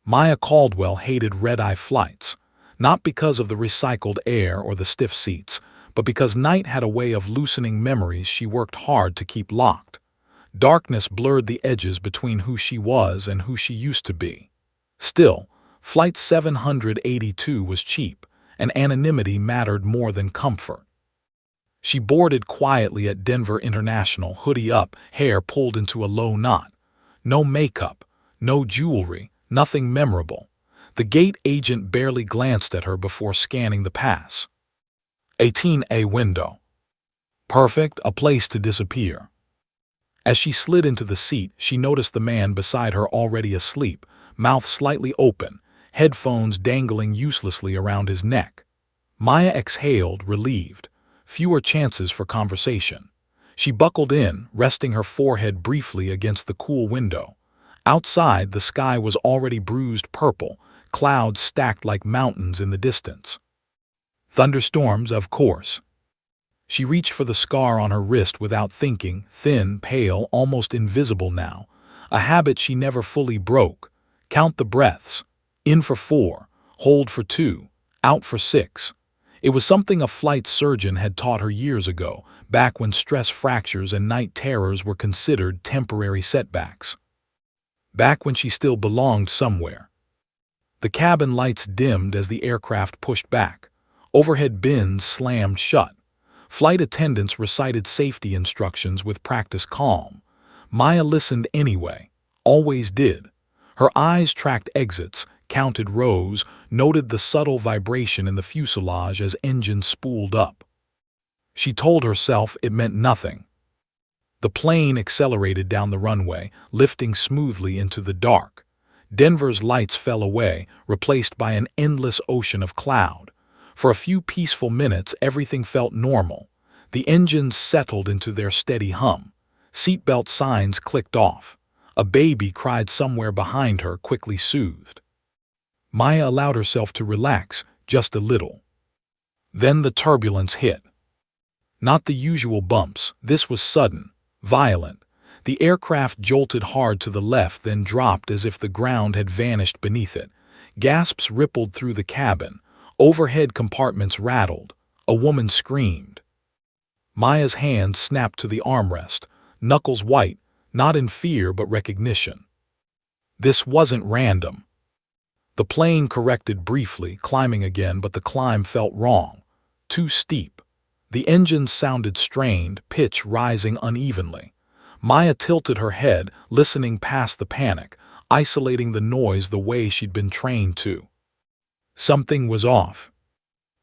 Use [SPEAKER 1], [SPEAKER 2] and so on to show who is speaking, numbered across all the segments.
[SPEAKER 1] Maya Caldwell hated red-eye flights, not because of the recycled air or the stiff seats, but because night had a way of loosening memories she worked hard to keep locked. Darkness blurred the edges between who she was and who she used to be. Still, Flight 782 was cheap, and anonymity mattered more than comfort. She boarded quietly at Denver International, hoodie up, hair pulled into a low knot. No makeup, no jewelry, nothing memorable. The gate agent barely glanced at her before scanning the pass. 18A window. Perfect, a place to disappear. As she slid into the seat, she noticed the man beside her already asleep, mouth slightly open, headphones dangling uselessly around his neck. Maya exhaled, relieved. Fewer chances for conversation. She buckled in, resting her forehead briefly against the cool window. Outside, the sky was already bruised purple, clouds stacked like mountains in the distance. Thunderstorms, of course. She reached for the scar on her wrist without thinking, thin, pale, almost invisible now. A habit she never fully broke. Count the breaths. In for 4, hold for 2, out for 6. It was something a flight surgeon had taught her years ago, back when stress fractures and night terrors were considered temporary setbacks. Back when she still belonged somewhere. The cabin lights dimmed as the aircraft pushed back. Overhead bins slammed shut. Flight attendants recited safety instructions with practiced calm. Maya listened anyway, always did. Her eyes tracked exits, counted rows, noted the subtle vibration in the fuselage as engines spooled up. She told herself it meant nothing. The plane accelerated down the runway, lifting smoothly into the dark. Denver's lights fell away, replaced by an endless ocean of cloud. For a few peaceful minutes, everything felt normal. The engines settled into their steady hum. Seatbelt signs clicked off. A baby cried somewhere behind her, quickly soothed. Maya allowed herself to relax, just a little. Then the turbulence hit. Not the usual bumps, this was sudden, violent. The aircraft jolted hard to the left, then dropped as if the ground had vanished beneath it. Gasps rippled through the cabin. Overhead compartments rattled. A woman screamed. Maya's hand snapped to the armrest, knuckles white, not in fear but recognition. This wasn't random. The plane corrected briefly, climbing again, but the climb felt wrong. Too steep. The engines sounded strained, pitch rising unevenly. Maya tilted her head, listening past the panic, isolating the noise the way she'd been trained to. Something was off.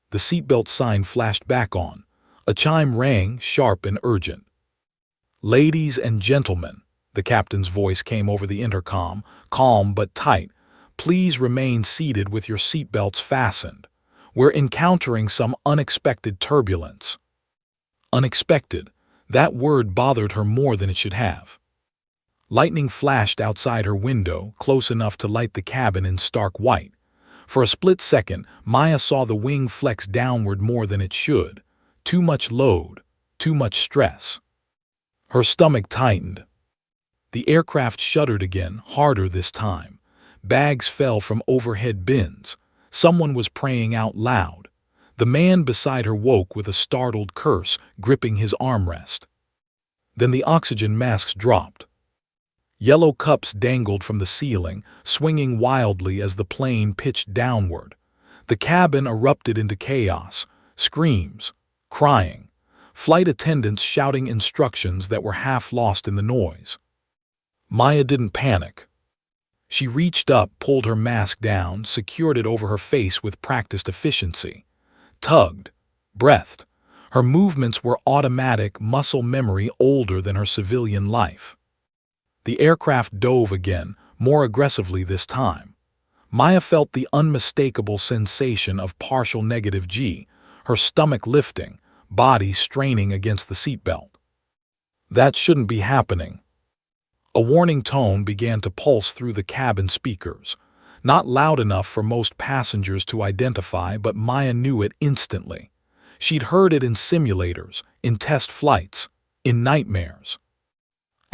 [SPEAKER 1] The seatbelt sign flashed back on. A chime rang, sharp and urgent. "Ladies and gentlemen," the captain's voice came over the intercom, calm but tight. "Please remain seated with your seatbelts fastened. We're encountering some unexpected turbulence." Unexpected. That word bothered her more than it should have. Lightning flashed outside her window, close enough to light the cabin in stark white. For a split second, Maya saw the wing flex downward more than it should. Too much load, too much stress. Her stomach tightened. The aircraft shuddered again, harder this time. Bags fell from overhead bins. Someone was praying out loud. The man beside her woke with a startled curse, gripping his armrest. Then the oxygen masks dropped. Yellow cups dangled from the ceiling, swinging wildly as the plane pitched downward. The cabin erupted into chaos, screams, crying, flight attendants shouting instructions that were half lost in the noise. Maya didn't panic. She reached up, pulled her mask down, secured it over her face with practiced efficiency. Tugged, breathed. Her movements were automatic, muscle memory older than her civilian life. The aircraft dove again, more aggressively this time. Maya felt the unmistakable sensation of partial negative G, her stomach lifting, body straining against the seatbelt. That shouldn't be happening. A warning tone began to pulse through the cabin speakers. Not loud enough for most passengers to identify, but Maya knew it instantly. She'd heard it in simulators, in test flights, in nightmares.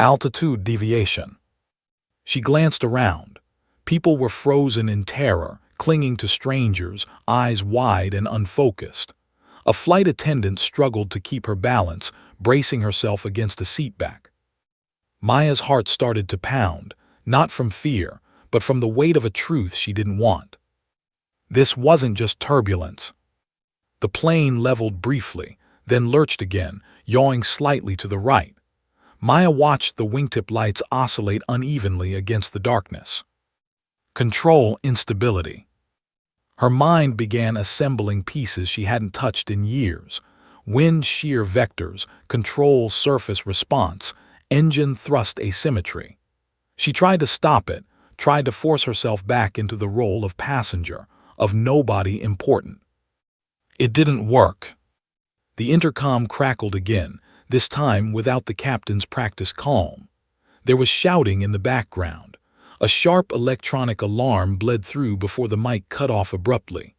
[SPEAKER 1] Altitude deviation. She glanced around. People were frozen in terror, clinging to strangers, eyes wide and unfocused. A flight attendant struggled to keep her balance, bracing herself against a seatback. Maya's heart started to pound, not from fear, but from the weight of a truth she didn't want. This wasn't just turbulence. The plane leveled briefly, then lurched again, yawing slightly to the right. Maya watched the wingtip lights oscillate unevenly against the darkness. Control instability. Her mind began assembling pieces she hadn't touched in years. Wind shear vectors, control surface response, engine thrust asymmetry. She tried to stop it, tried to force herself back into the role of passenger, of nobody important. It didn't work. The intercom crackled again, this time without the captain's practiced calm. There was shouting in the background. A sharp electronic alarm bled through before the mic cut off abruptly.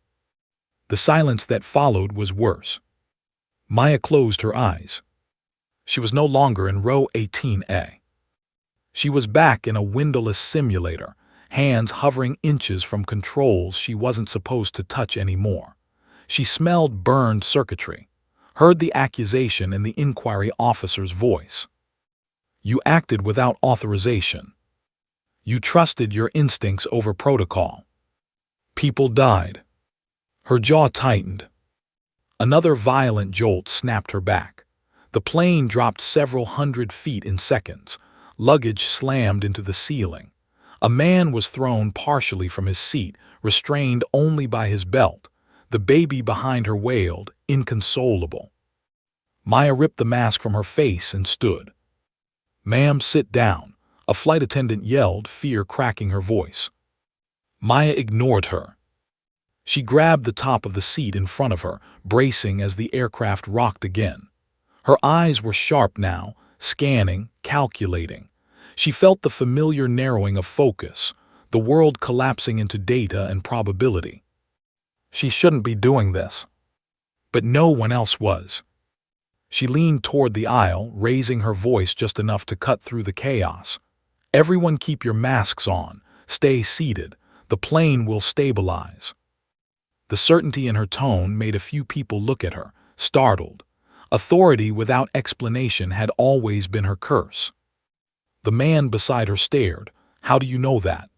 [SPEAKER 1] The silence that followed was worse. Maya closed her eyes. She was no longer in row 18A. She was back in a windowless simulator, hands hovering inches from controls she wasn't supposed to touch anymore. She smelled burned circuitry, heard the accusation in the inquiry officer's voice. You acted without authorization. You trusted your instincts over protocol. People died. Her jaw tightened. Another violent jolt snapped her back. The plane dropped several hundred feet in seconds. Luggage slammed into the ceiling. A man was thrown partially from his seat, restrained only by his belt. The baby behind her wailed, inconsolable. Maya ripped the mask from her face and stood. "Ma'am, sit down," a flight attendant yelled, fear cracking her voice. Maya ignored her. She grabbed the top of the seat in front of her, bracing as the aircraft rocked again. Her eyes were sharp now, scanning, calculating. She felt the familiar narrowing of focus, the world collapsing into data and probability. She shouldn't be doing this. But no one else was. She leaned toward the aisle, raising her voice just enough to cut through the chaos. "Everyone keep your masks on. Stay seated. The plane will stabilize." The certainty in her tone made a few people look at her, startled. Authority without explanation had always been her curse. The man beside her stared. "How do you know that?"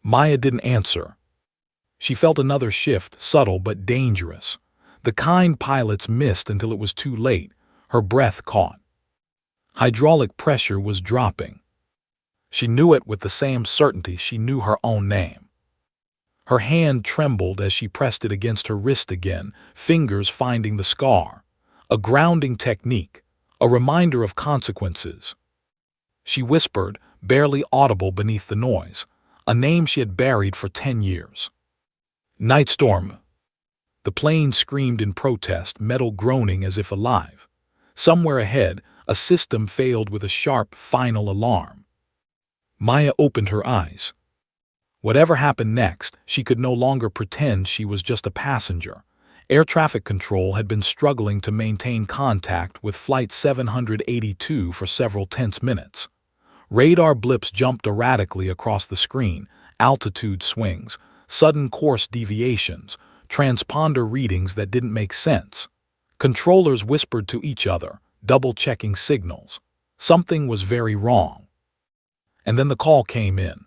[SPEAKER 1] Maya didn't answer. She felt another shift, subtle but dangerous. The kind pilots missed until it was too late. Her breath caught. Hydraulic pressure was dropping. She knew it with the same certainty she knew her own name. Her hand trembled as she pressed it against her wrist again, fingers finding the scar. A grounding technique, a reminder of consequences. She whispered, barely audible beneath the noise, a name she had buried for 10 years. "Nightstorm." The plane screamed in protest, metal groaning as if alive. Somewhere ahead, a system failed with a sharp, final alarm. Maya opened her eyes. Whatever happened next, she could no longer pretend she was just a passenger. Air traffic control had been struggling to maintain contact with Flight 782 for several tense minutes. Radar blips jumped erratically across the screen, altitude swings, sudden course deviations, transponder readings that didn't make sense. Controllers whispered to each other, double-checking signals. Something was very wrong. And then the call came in.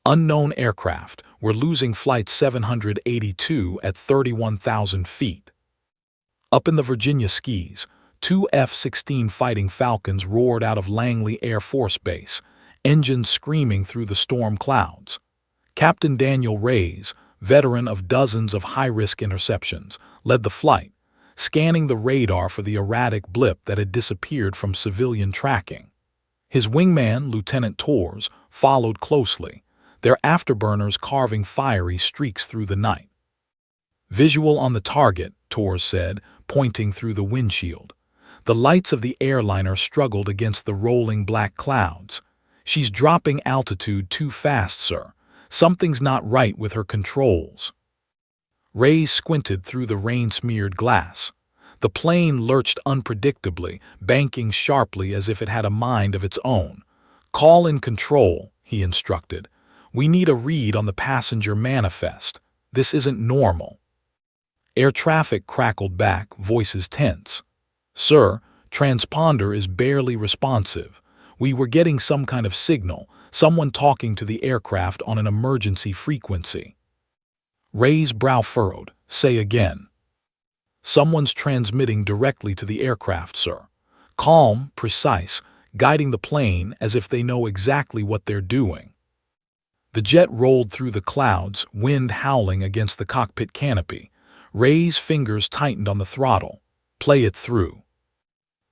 [SPEAKER 1] Unknown aircraft were losing Flight 782 at 31,000 feet. Up in the Virginia skies, 2 F-16 Fighting Falcons roared out of Langley Air Force Base, engines screaming through the storm clouds. Captain Daniel Reyes, veteran of dozens of high-risk interceptions, led the flight, scanning the radar for the erratic blip that had disappeared from civilian tracking. His wingman, Lieutenant Torres, followed closely, their afterburners carving fiery streaks through the night. "Visual on the target," Torres said, pointing through the windshield. The lights of the airliner struggled against the rolling black clouds. "She's dropping altitude too fast, sir. Something's not right with her controls." Reyes squinted through the rain-smeared glass. The plane lurched unpredictably, banking sharply as if it had a mind of its own. "Call in control," he instructed. We need a read on the passenger manifest. This isn't normal." Air traffic crackled back, voices tense. "Sir, transponder is barely responsive. We were getting some kind of signal, someone talking to the aircraft on an emergency frequency." Ray's brow furrowed. "Say again." "Someone's transmitting directly to the aircraft, sir. Calm, precise, guiding the plane as if they know exactly what they're doing." The jet rolled through the clouds, wind howling against the cockpit canopy. Ray's fingers tightened on the throttle. "Play it through."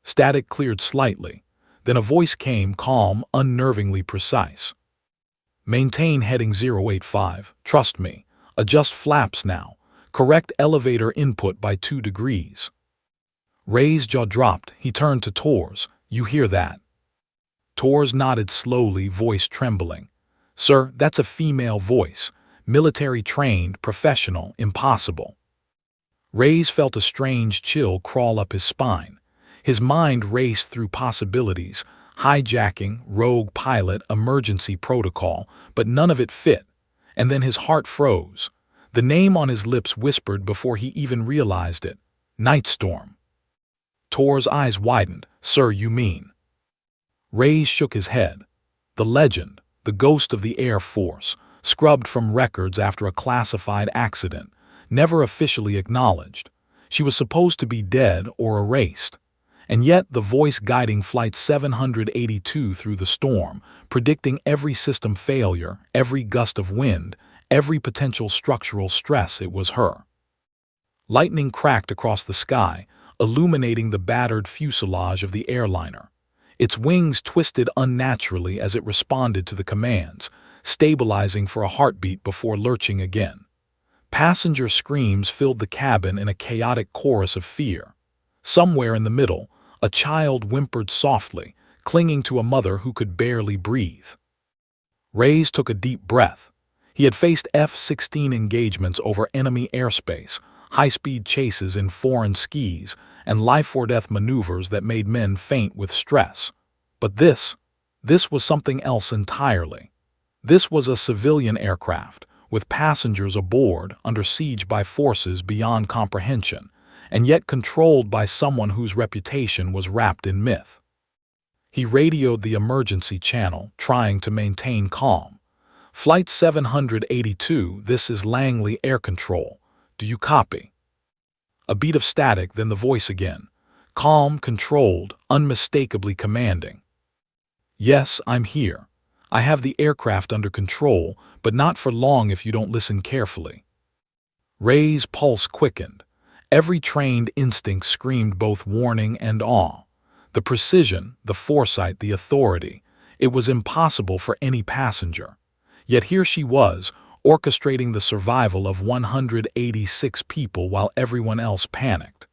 [SPEAKER 1] Static cleared slightly. Then a voice came, calm, unnervingly precise. "Maintain heading 085. Trust me. Adjust flaps now. Correct elevator input by 2 degrees." Ray's jaw dropped. He turned to Tors. "You hear that?" Tors nodded slowly, voice trembling. "Sir, that's a female voice. Military trained, professional, impossible." Ray's felt a strange chill crawl up his spine. His mind raced through possibilities, hijacking, rogue pilot, emergency protocol, but none of it fit. And then his heart froze. The name on his lips whispered before he even realized it. Nightstorm. Tor's eyes widened. "Sir, you mean?" Ray's shook his head. "The legend, the ghost of the Air Force, scrubbed from records after a classified accident, never officially acknowledged. She was supposed to be dead or erased. And yet the voice guiding Flight 782 through the storm, predicting every system failure, every gust of wind, every potential structural stress, it was her." Lightning cracked across the sky, illuminating the battered fuselage of the airliner. Its wings twisted unnaturally as it responded to the commands, stabilizing for a heartbeat before lurching again. Passenger screams filled the cabin in a chaotic chorus of fear. Somewhere in the middle, a child whimpered softly, clinging to a mother who could barely breathe. Ray's took a deep breath. He had faced F-16 engagements over enemy airspace, high-speed chases in foreign skies, and life-or-death maneuvers that made men faint with stress. But this was something else entirely. This was a civilian aircraft, with passengers aboard, under siege by forces beyond comprehension, and yet controlled by someone whose reputation was wrapped in myth. He radioed the emergency channel, trying to maintain calm. "Flight 782, this is Langley Air Control. Do you copy?" A beat of static, then the voice again. Calm, controlled, unmistakably commanding. "Yes, I'm here. I have the aircraft under control, but not for long if you don't listen carefully." Ray's pulse quickened. Every trained instinct screamed both warning and awe. The precision, the foresight, the authority. It was impossible for any passenger. Yet here she was, orchestrating the survival of 186 people while everyone else panicked.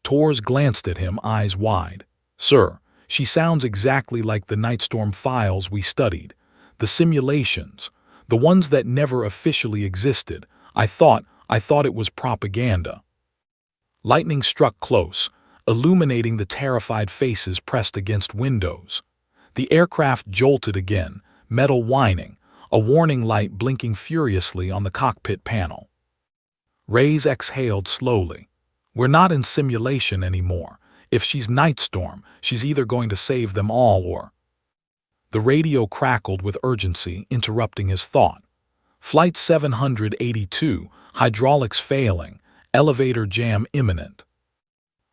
[SPEAKER 1] Tors glanced at him, eyes wide. "Sir, she sounds exactly like the Nightstorm files we studied. The simulations, the ones that never officially existed. I thought it was propaganda." Lightning struck close, illuminating the terrified faces pressed against windows. The aircraft jolted again, metal whining, a warning light blinking furiously on the cockpit panel. Ray's exhaled slowly. "We're not in simulation anymore. If she's Nightstorm, she's either going to save them all or—" The radio crackled with urgency, interrupting his thought. "Flight 782, hydraulics failing, elevator jam imminent."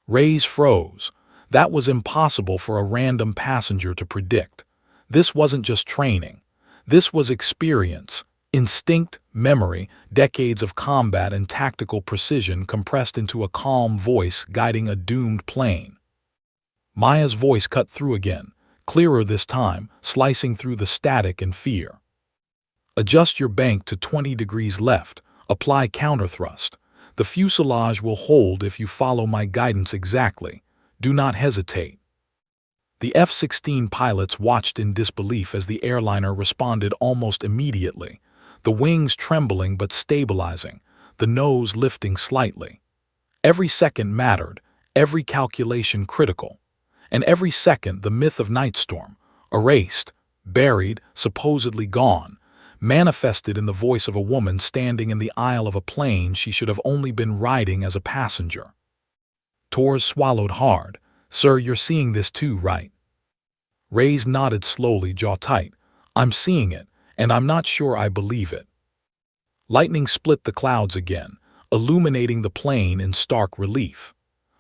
[SPEAKER 1] Ray's froze. That was impossible for a random passenger to predict. This wasn't just training. This was experience, instinct, memory, decades of combat and tactical precision compressed into a calm voice guiding a doomed plane. Maya's voice cut through again, clearer this time, slicing through the static and fear. "Adjust your bank to 20 degrees left. Apply counterthrust. The fuselage will hold if you follow my guidance exactly. Do not hesitate." The F-16 pilots watched in disbelief as the airliner responded almost immediately, the wings trembling but stabilizing, the nose lifting slightly. Every second mattered, every calculation critical. And every second the myth of Nightstorm, erased, buried, supposedly gone, manifested in the voice of a woman standing in the aisle of a plane she should have only been riding as a passenger. Tors swallowed hard. "Sir, you're seeing this too, right?" Reyes nodded slowly, jaw tight. "I'm seeing it, and I'm not sure I believe it." Lightning split the clouds again, illuminating the plane in stark relief.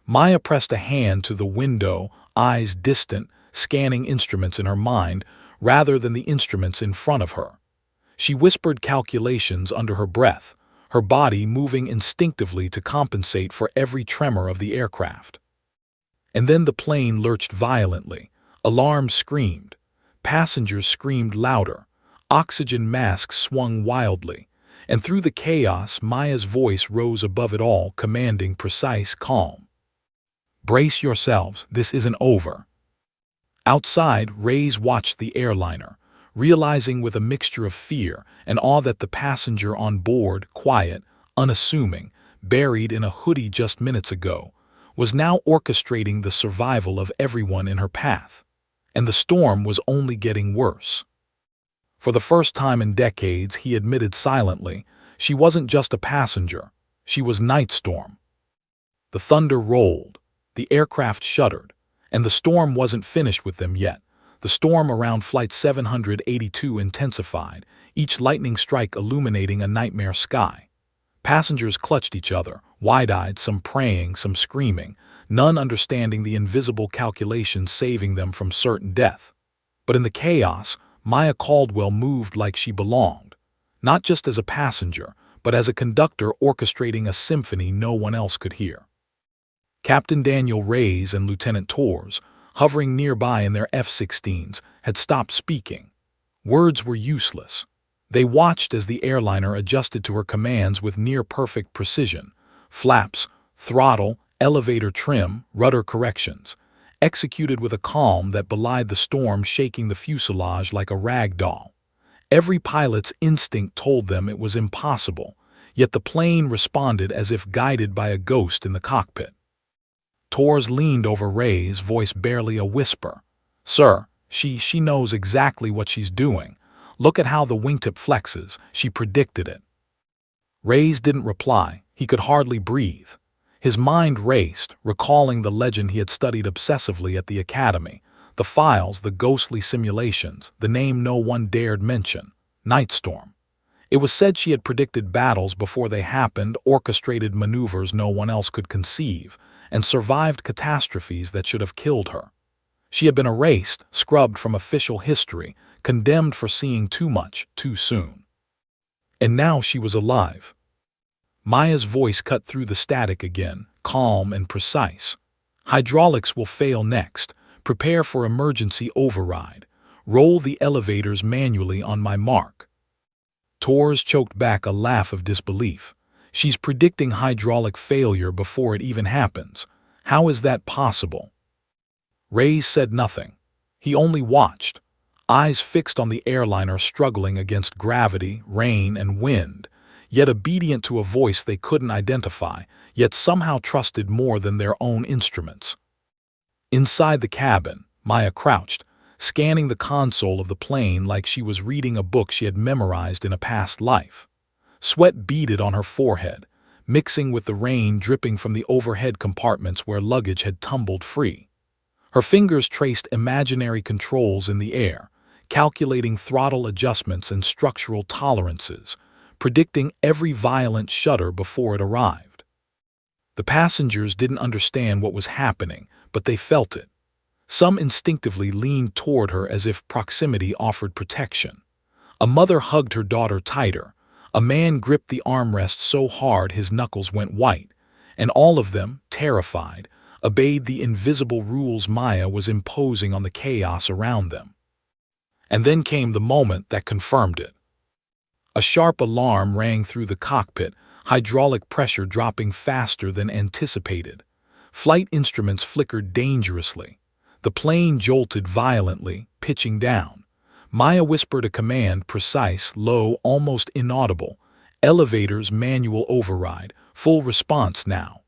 [SPEAKER 1] Maya pressed a hand to the window, eyes distant, scanning instruments in her mind rather than the instruments in front of her. She whispered calculations under her breath, her body moving instinctively to compensate for every tremor of the aircraft. And then the plane lurched violently. Alarms screamed. Passengers screamed louder. Oxygen masks swung wildly. And through the chaos, Maya's voice rose above it all, commanding precise calm. "Brace yourselves, this isn't over." Outside, Reyes watched the airliner, realizing with a mixture of fear and awe that the passenger on board, quiet, unassuming, buried in a hoodie just minutes ago, was now orchestrating the survival of everyone in her path. And the storm was only getting worse. For the first time in decades, he admitted silently, she wasn't just a passenger, she was Nightstorm. The thunder rolled, the aircraft shuddered, and the storm wasn't finished with them yet. The storm around Flight 782 intensified, each lightning strike illuminating a nightmare sky. Passengers clutched each other, wide-eyed, some praying, some screaming, none understanding the invisible calculations saving them from certain death. But in the chaos, Maya Caldwell moved like she belonged, not just as a passenger, but as a conductor orchestrating a symphony no one else could hear. Captain Daniel Reyes and Lieutenant Tors, hovering nearby in their F-16s, had stopped speaking. Words were useless. They watched as the airliner adjusted to her commands with near-perfect precision. Flaps, throttle, elevator trim, rudder corrections, executed with a calm that belied the storm shaking the fuselage like a rag doll. Every pilot's instinct told them it was impossible, yet the plane responded as if guided by a ghost in the cockpit. Tors leaned over Reyes, voice barely a whisper. "Sir, she knows exactly what she's doing. Look at how the wingtip flexes. She predicted it." Reyes didn't reply. He could hardly breathe. His mind raced, recalling the legend he had studied obsessively at the academy, the files, the ghostly simulations, the name no one dared mention, Nightstorm. It was said she had predicted battles before they happened, orchestrated maneuvers no one else could conceive, and survived catastrophes that should have killed her. She had been erased, scrubbed from official history, condemned for seeing too much, too soon. And now she was alive. Maya's voice cut through the static again, calm and precise. "Hydraulics will fail next. Prepare for emergency override. Roll the elevators manually on my mark." Tors choked back a laugh of disbelief. "She's predicting hydraulic failure before it even happens. How is that possible?" Reyes said nothing. He only watched, eyes fixed on the airliner struggling against gravity, rain, and wind, yet obedient to a voice they couldn't identify, yet somehow trusted more than their own instruments. Inside the cabin, Maya crouched, scanning the console of the plane like she was reading a book she had memorized in a past life. Sweat beaded on her forehead, mixing with the rain dripping from the overhead compartments where luggage had tumbled free. Her fingers traced imaginary controls in the air, calculating throttle adjustments and structural tolerances, predicting every violent shudder before it arrived. The passengers didn't understand what was happening, but they felt it. Some instinctively leaned toward her as if proximity offered protection. A mother hugged her daughter tighter. A man gripped the armrest so hard his knuckles went white, and all of them, terrified, obeyed the invisible rules Maya was imposing on the chaos around them. And then came the moment that confirmed it. A sharp alarm rang through the cockpit, hydraulic pressure dropping faster than anticipated. Flight instruments flickered dangerously. The plane jolted violently, pitching down. Maya whispered a command, precise, low, almost inaudible. "Elevators manual override, full response now."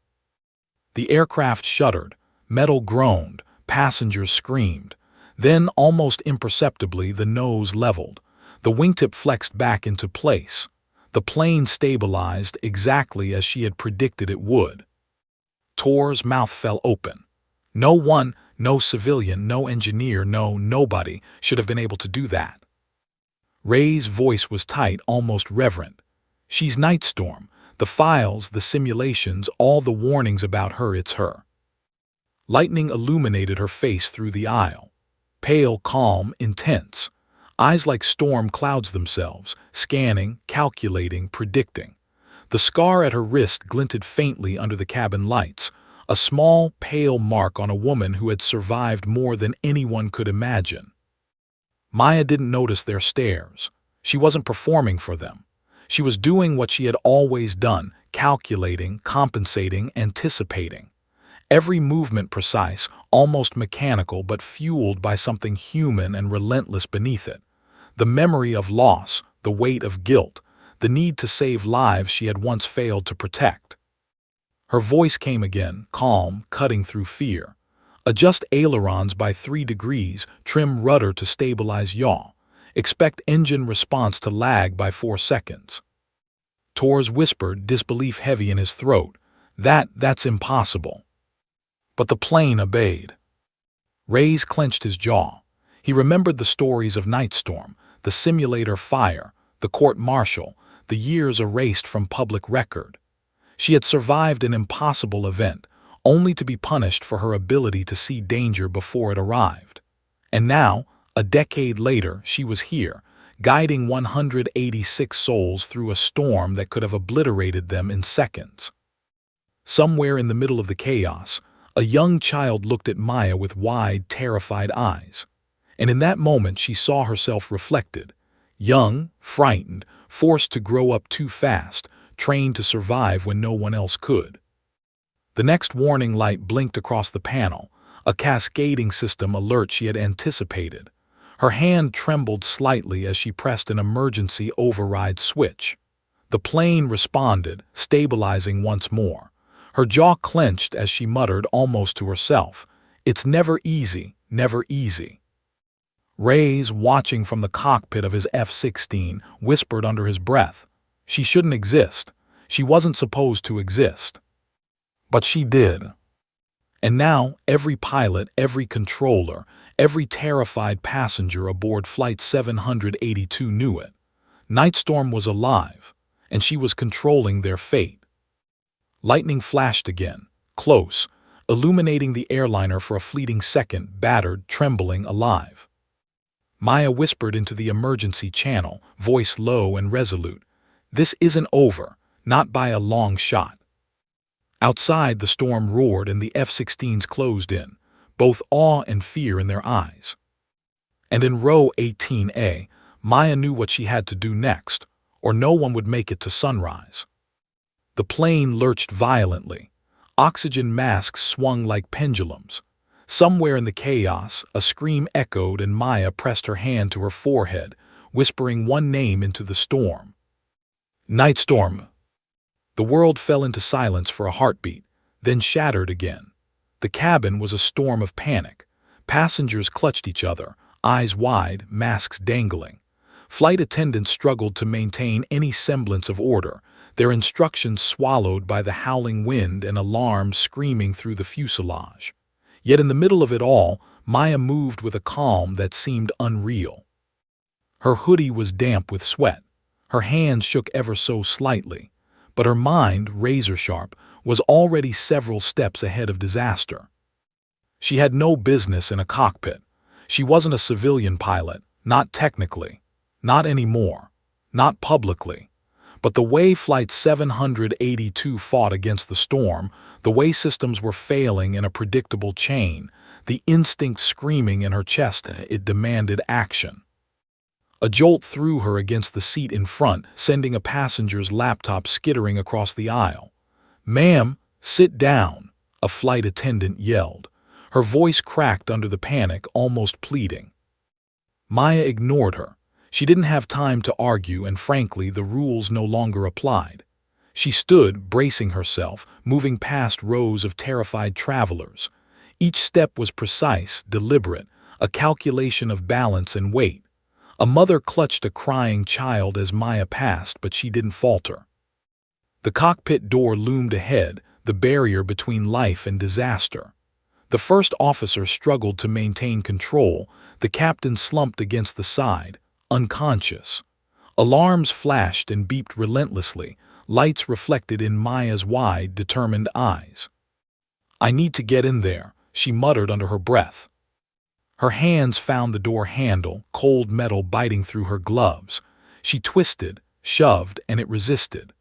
[SPEAKER 1] The aircraft shuddered, metal groaned, passengers screamed. Then, almost imperceptibly, the nose leveled. The wingtip flexed back into place. The plane stabilized exactly as she had predicted it would. Tor's mouth fell open. No civilian, no engineer, nobody should have been able to do that. Ray's voice was tight, almost reverent. She's Nightstorm. The files, the simulations, all the warnings about her, it's her. Lightning illuminated her face through the aisle. Pale, calm, intense. Eyes like storm clouds themselves, scanning, calculating, predicting. The scar at her wrist glinted faintly under the cabin lights, a small, pale mark on a woman who had survived more than anyone could imagine. Maya didn't notice their stares. She wasn't performing for them. She was doing what she had always done, calculating, compensating, anticipating. Every movement precise, almost mechanical, but fueled by something human and relentless beneath it. The memory of loss, the weight of guilt, the need to save lives she had once failed to protect. Her voice came again, calm, cutting through fear. Adjust ailerons by 3 degrees, trim rudder to stabilize yaw. Expect engine response to lag by 4 seconds. Tors whispered, disbelief heavy in his throat. That's impossible. But the plane obeyed. Ray's clenched his jaw. He remembered the stories of Nightstorm, the simulator fire, the court-martial, the years erased from public record. She had survived an impossible event, only to be punished for her ability to see danger before it arrived. And now, a decade later, she was here, guiding 186 souls through a storm that could have obliterated them in seconds. Somewhere in the middle of the chaos, a young child looked at Maya with wide, terrified eyes. And in that moment she saw herself reflected. Young, frightened, forced to grow up too fast, trained to survive when no one else could. The next warning light blinked across the panel, a cascading system alert she had anticipated. Her hand trembled slightly as she pressed an emergency override switch. The plane responded, stabilizing once more. Her jaw clenched as she muttered almost to herself, "It's never easy, never easy." Ray's, watching from the cockpit of his F-16, whispered under his breath, "She shouldn't exist. She wasn't supposed to exist." But she did. And now, every pilot, every controller, every terrified passenger aboard Flight 782 knew it. Nightstorm was alive, and she was controlling their fate. Lightning flashed again, close, illuminating the airliner for a fleeting second, battered, trembling, alive. Maya whispered into the emergency channel, voice low and resolute, "This isn't over, not by a long shot." Outside, the storm roared and the F-16s closed in, both awe and fear in their eyes. And in row 18A, Maya knew what she had to do next, or no one would make it to sunrise. The plane lurched violently. Oxygen masks swung like pendulums. Somewhere in the chaos, a scream echoed and Maya pressed her hand to her forehead, whispering one name into the storm. Nightstorm. The world fell into silence for a heartbeat, then shattered again. The cabin was a storm of panic. Passengers clutched each other, eyes wide, masks dangling. Flight attendants struggled to maintain any semblance of order, their instructions swallowed by the howling wind and alarms screaming through the fuselage. Yet in the middle of it all, Maya moved with a calm that seemed unreal. Her hoodie was damp with sweat. Her hands shook ever so slightly. But her mind, razor-sharp, was already several steps ahead of disaster. She had no business in a cockpit. She wasn't a civilian pilot, not technically, not anymore, not publicly. But the way Flight 782 fought against the storm, the way systems were failing in a predictable chain, the instinct screaming in her chest, it demanded action. A jolt threw her against the seat in front, sending a passenger's laptop skittering across the aisle. "Ma'am, sit down," a flight attendant yelled. Her voice cracked under the panic, almost pleading. Maya ignored her. She didn't have time to argue, and frankly, the rules no longer applied. She stood, bracing herself, moving past rows of terrified travelers. Each step was precise, deliberate, a calculation of balance and weight. A mother clutched a crying child as Maya passed, but she didn't falter. The cockpit door loomed ahead, the barrier between life and disaster. The first officer struggled to maintain control. The captain slumped against the side, unconscious. Alarms flashed and beeped relentlessly, lights reflected in Maya's wide, determined eyes. "I need to get in there," she muttered under her breath. Her hands found the door handle, cold metal biting through her gloves. She twisted, shoved, and it resisted.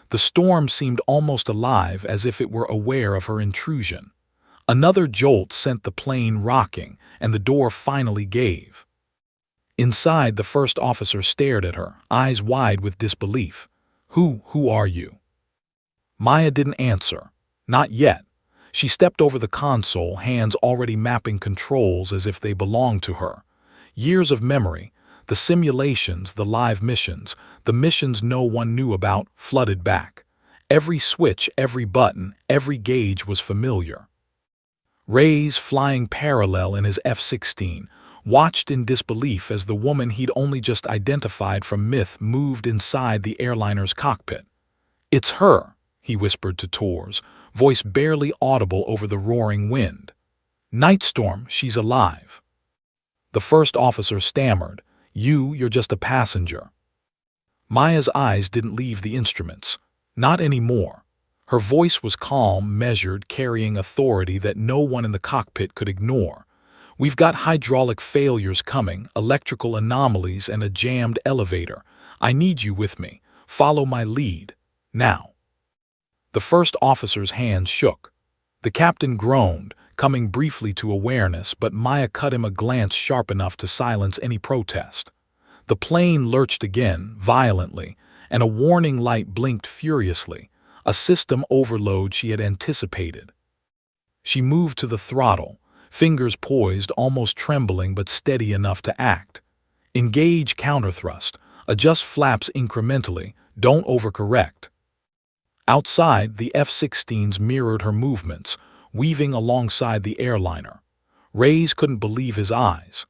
[SPEAKER 1] The storm seemed almost alive, as if it were aware of her intrusion. Another jolt sent the plane rocking, and the door finally gave. Inside, the first officer stared at her, eyes wide with disbelief. Who are you?" Maya didn't answer. Not yet. She stepped over the console, hands already mapping controls as if they belonged to her. Years of memory, the simulations, the live missions, the missions no one knew about, flooded back. Every switch, every button, every gauge was familiar. Reyes, flying parallel in his F-16, watched in disbelief as the woman he'd only just identified from myth moved inside the airliner's cockpit. "It's her," he whispered to Tors, voice barely audible over the roaring wind. "Nightstorm, she's alive." The first officer stammered, You're just a passenger." Maya's eyes didn't leave the instruments. Not anymore. Her voice was calm, measured, carrying authority that no one in the cockpit could ignore. "We've got hydraulic failures coming, electrical anomalies, and a jammed elevator. I need you with me. Follow my lead. Now." The first officer's hands shook. The captain groaned, coming briefly to awareness, but Maya cut him a glance sharp enough to silence any protest. The plane lurched again, violently, and a warning light blinked furiously, a system overload she had anticipated. She moved to the throttle, fingers poised, almost trembling but steady enough to act. "Engage counterthrust. Adjust flaps incrementally. Don't overcorrect." Outside, the F-16s mirrored her movements, weaving alongside the airliner. Reyes couldn't believe his eyes.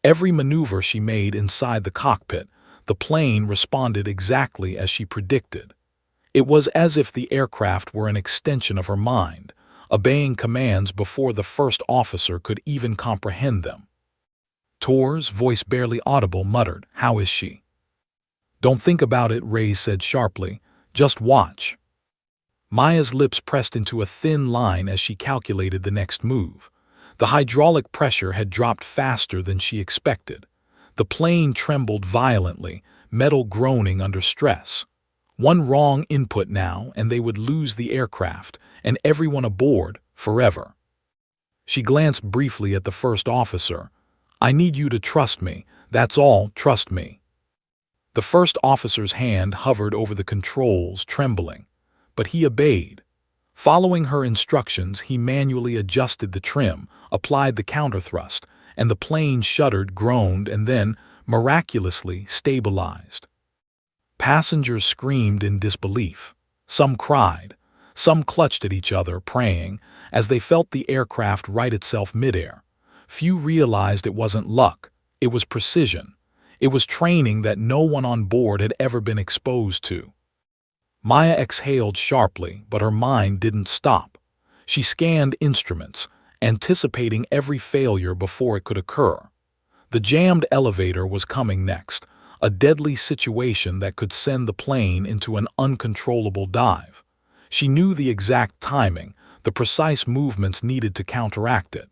[SPEAKER 1] Every maneuver she made inside the cockpit, the plane responded exactly as she predicted. It was as if the aircraft were an extension of her mind, obeying commands before the first officer could even comprehend them. Tors, voice barely audible, muttered, "How is she?" "Don't think about it," Reyes said sharply. "Just watch." Maya's lips pressed into a thin line as she calculated the next move. The hydraulic pressure had dropped faster than she expected. The plane trembled violently, metal groaning under stress. One wrong input now, and they would lose the aircraft, and everyone aboard, forever. She glanced briefly at the first officer. "I need you to trust me. That's all, trust me." The first officer's hand hovered over the controls, trembling. But he obeyed. Following her instructions, he manually adjusted the trim, applied the counterthrust, and the plane shuddered, groaned, and then, miraculously, stabilized. Passengers screamed in disbelief. Some cried. Some clutched at each other, praying, as they felt the aircraft right itself midair. Few realized it wasn't luck. It was precision. It was training that no one on board had ever been exposed to. Maya exhaled sharply, but her mind didn't stop. She scanned instruments, anticipating every failure before it could occur. The jammed elevator was coming next, a deadly situation that could send the plane into an uncontrollable dive. She knew the exact timing, the precise movements needed to counteract it.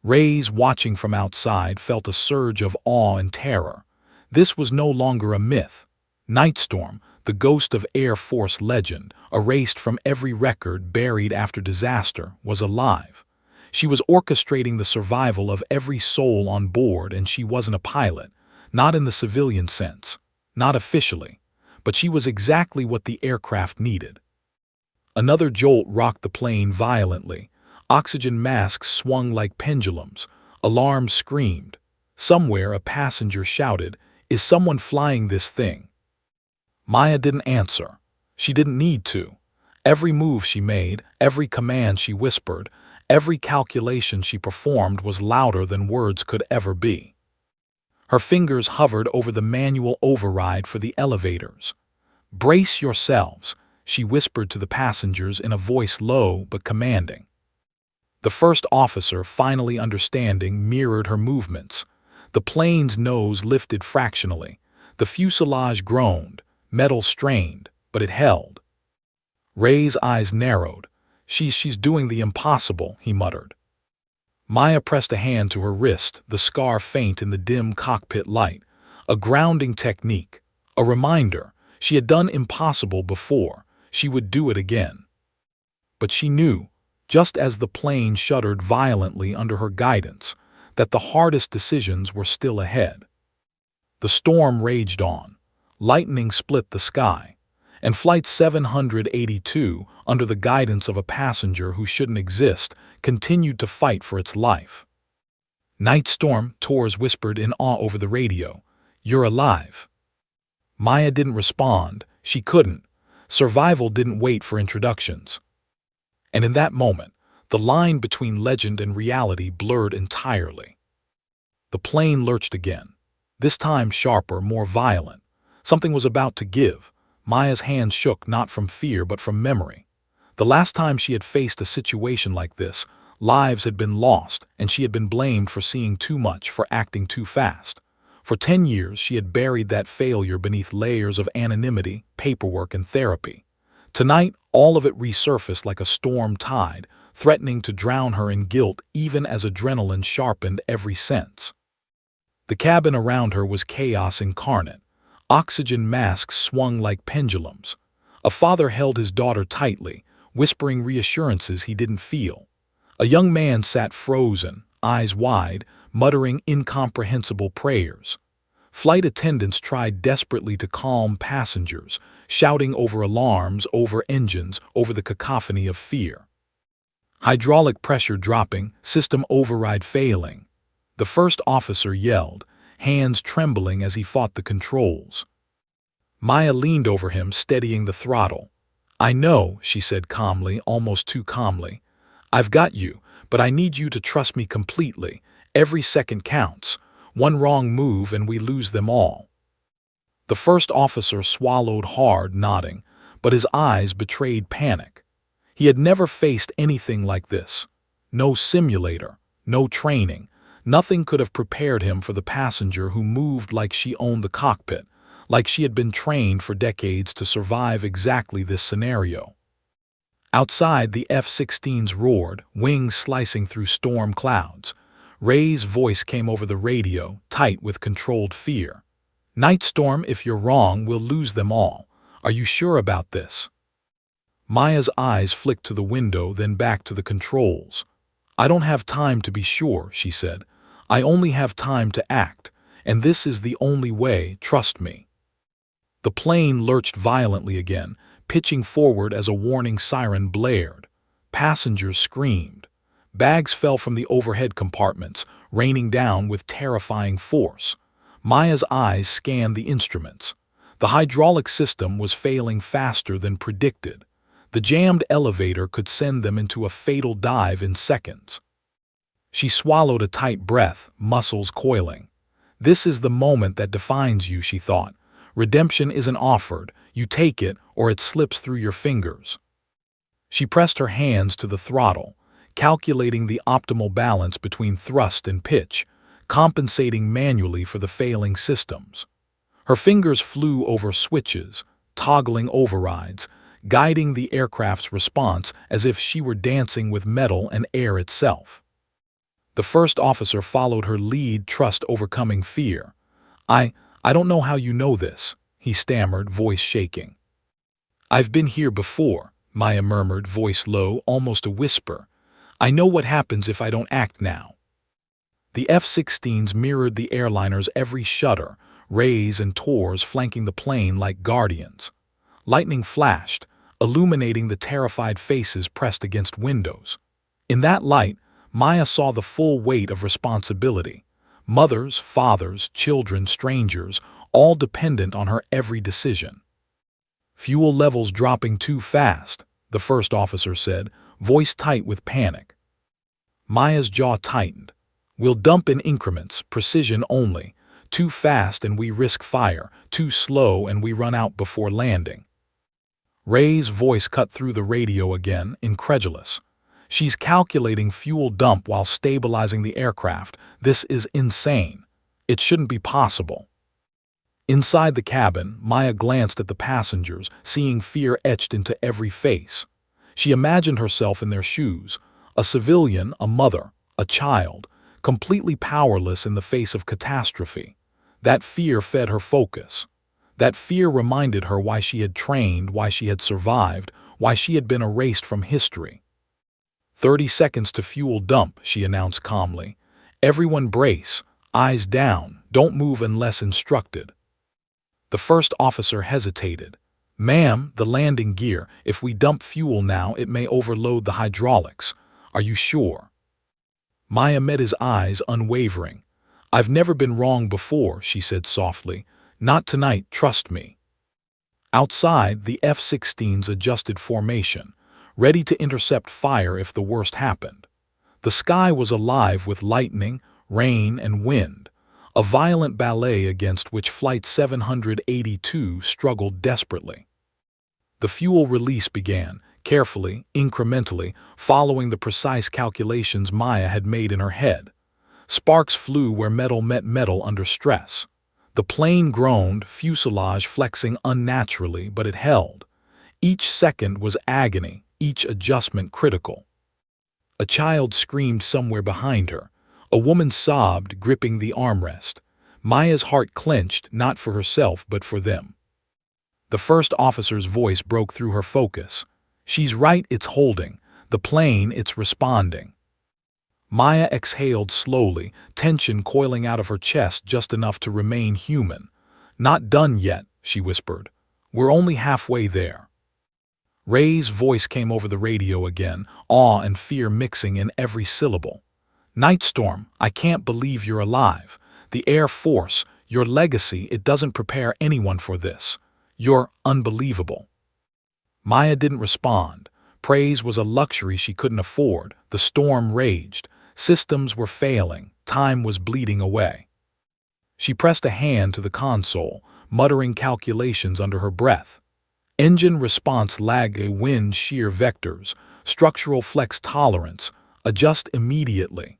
[SPEAKER 1] Reyes, watching from outside, felt a surge of awe and terror. This was no longer a myth. Nightstorm, the ghost of Air Force legend, erased from every record, buried after disaster, was alive. She was orchestrating the survival of every soul on board, and she wasn't a pilot, not in the civilian sense, not officially, but she was exactly what the aircraft needed. Another jolt rocked the plane violently. Oxygen masks swung like pendulums. Alarms screamed. Somewhere a passenger shouted, "Is someone flying this thing?" Maya didn't answer. She didn't need to. Every move she made, every command she whispered, every calculation she performed was louder than words could ever be. Her fingers hovered over the manual override for the elevators. "Brace yourselves," she whispered to the passengers in a voice low but commanding. The first officer, finally understanding, mirrored her movements. The plane's nose lifted fractionally. The fuselage groaned, metal strained, but it held. Ray's eyes narrowed. She's doing the impossible," he muttered. Maya pressed a hand to her wrist, the scar faint in the dim cockpit light. A grounding technique, a reminder. She had done impossible before. She would do it again. But she knew, just as the plane shuddered violently under her guidance, that the hardest decisions were still ahead. The storm raged on. Lightning split the sky, and Flight 782, under the guidance of a passenger who shouldn't exist, continued to fight for its life. "Nightstorm," Torres whispered in awe over the radio. "You're alive." Maya didn't respond. She couldn't. Survival didn't wait for introductions. And in that moment, the line between legend and reality blurred entirely. The plane lurched again, this time sharper, more violent. Something was about to give. Maya's hands shook, not from fear but from memory. The last time she had faced a situation like this, lives had been lost, and she had been blamed for seeing too much, for acting too fast. For 10 years she had buried that failure beneath layers of anonymity, paperwork, and therapy. Tonight, all of it resurfaced like a storm tide, threatening to drown her in guilt even as adrenaline sharpened every sense. The cabin around her was chaos incarnate. Oxygen masks swung like pendulums. A father held his daughter tightly, whispering reassurances he didn't feel. A young man sat frozen, eyes wide, muttering incomprehensible prayers. Flight attendants tried desperately to calm passengers, shouting over alarms, over engines, over the cacophony of fear. Hydraulic pressure dropping, system override failing. The first officer yelled, hands trembling as he fought the controls. Maya leaned over him, steadying the throttle. "I know," she said calmly, almost too calmly. "I've got you, but I need you to trust me completely. Every second counts. One wrong move and we lose them all." The first officer swallowed hard, nodding, but his eyes betrayed panic. He had never faced anything like this. No simulator, no training. Nothing could have prepared him for the passenger who moved like she owned the cockpit, like she had been trained for decades to survive exactly this scenario. Outside, the F-16s roared, wings slicing through storm clouds. Ray's voice came over the radio, tight with controlled fear. "Nightstorm, if you're wrong, we'll lose them all. Are you sure about this?" Maya's eyes flicked to the window, then back to the controls. "I don't have time to be sure," she said. "I only have time to act, and this is the only way, trust me." The plane lurched violently again, pitching forward as a warning siren blared. Passengers screamed. Bags fell from the overhead compartments, raining down with terrifying force. Maya's eyes scanned the instruments. The hydraulic system was failing faster than predicted. The jammed elevator could send them into a fatal dive in seconds. She swallowed a tight breath, muscles coiling. "This is the moment that defines you," she thought. "Redemption isn't offered. You take it, or it slips through your fingers." She pressed her hands to the throttle, calculating the optimal balance between thrust and pitch, compensating manually for the failing systems. Her fingers flew over switches, toggling overrides, guiding the aircraft's response as if she were dancing with metal and air itself. The first officer followed her lead, trust overcoming fear. I don't know how you know this," he stammered, voice shaking. "I've been here before," Maya murmured, voice low, almost a whisper. "I know what happens if I don't act now." The F-16s mirrored the airliner's every shudder, Rays and Tors flanking the plane like guardians. Lightning flashed, illuminating the terrified faces pressed against windows. In that light, Maya saw the full weight of responsibility. Mothers, fathers, children, strangers, all dependent on her every decision. "Fuel levels dropping too fast," the first officer said, voice tight with panic. Maya's jaw tightened. "We'll dump in increments, precision only. Too fast and we risk fire, too slow and we run out before landing. Ray's voice cut through the radio again, incredulous. She's calculating fuel dump while stabilizing the aircraft. This is insane. It shouldn't be possible. Inside the cabin, Maya glanced at the passengers, seeing fear etched into every face. She imagined herself in their shoes, a civilian, a mother, a child, completely powerless in the face of catastrophe. That fear fed her focus. That fear reminded her why she had trained, why she had survived, why she had been erased from history. 30 seconds to fuel dump, she announced calmly. Everyone brace, eyes down, don't move unless instructed. The first officer hesitated. Ma'am, the landing gear, if we dump fuel now, it may overload the hydraulics. Are you sure? Maya met his eyes, unwavering. I've never been wrong before, she said softly. Not tonight, trust me. Outside, the F-16s adjusted formation, ready to intercept fire if the worst happened. The sky was alive with lightning, rain, and wind, a violent ballet against which Flight 782 struggled desperately. The fuel release began, carefully, incrementally, following the precise calculations Maya had made in her head. Sparks flew where metal met metal under stress. The plane groaned, fuselage flexing unnaturally, but it held. Each second was agony, each adjustment critical. A child screamed somewhere behind her. A woman sobbed, gripping the armrest. Maya's heart clenched, not for herself, but for them. The first officer's voice broke through her focus. She's right, it's holding. The plane, it's responding. Maya exhaled slowly, tension coiling out of her chest just enough to remain human. Not done yet, she whispered. We're only halfway there. Ray's voice came over the radio again, awe and fear mixing in every syllable. Nightstorm, I can't believe you're alive. The Air Force, your legacy, it doesn't prepare anyone for this. You're unbelievable. Maya didn't respond. Praise was a luxury she couldn't afford. The storm raged. Systems were failing. Time was bleeding away. She pressed a hand to the console, muttering calculations under her breath. Engine response lag, wind shear vectors, structural flex tolerance, adjust immediately.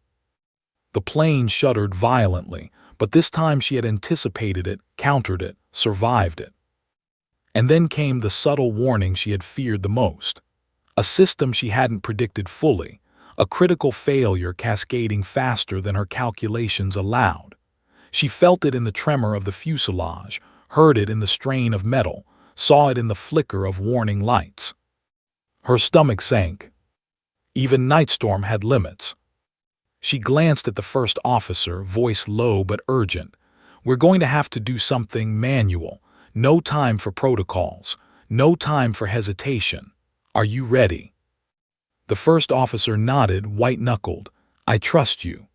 [SPEAKER 1] The plane shuddered violently, but this time she had anticipated it, countered it, survived it. And then came the subtle warning she had feared the most. A system she hadn't predicted fully, a critical failure cascading faster than her calculations allowed. She felt it in the tremor of the fuselage, heard it in the strain of metal, saw it in the flicker of warning lights. Her stomach sank. Even Nightstorm had limits. She glanced at the first officer, voice low but urgent. We're going to have to do something manual. No time for protocols. No time for hesitation. Are you ready? The first officer nodded, white-knuckled. I trust you.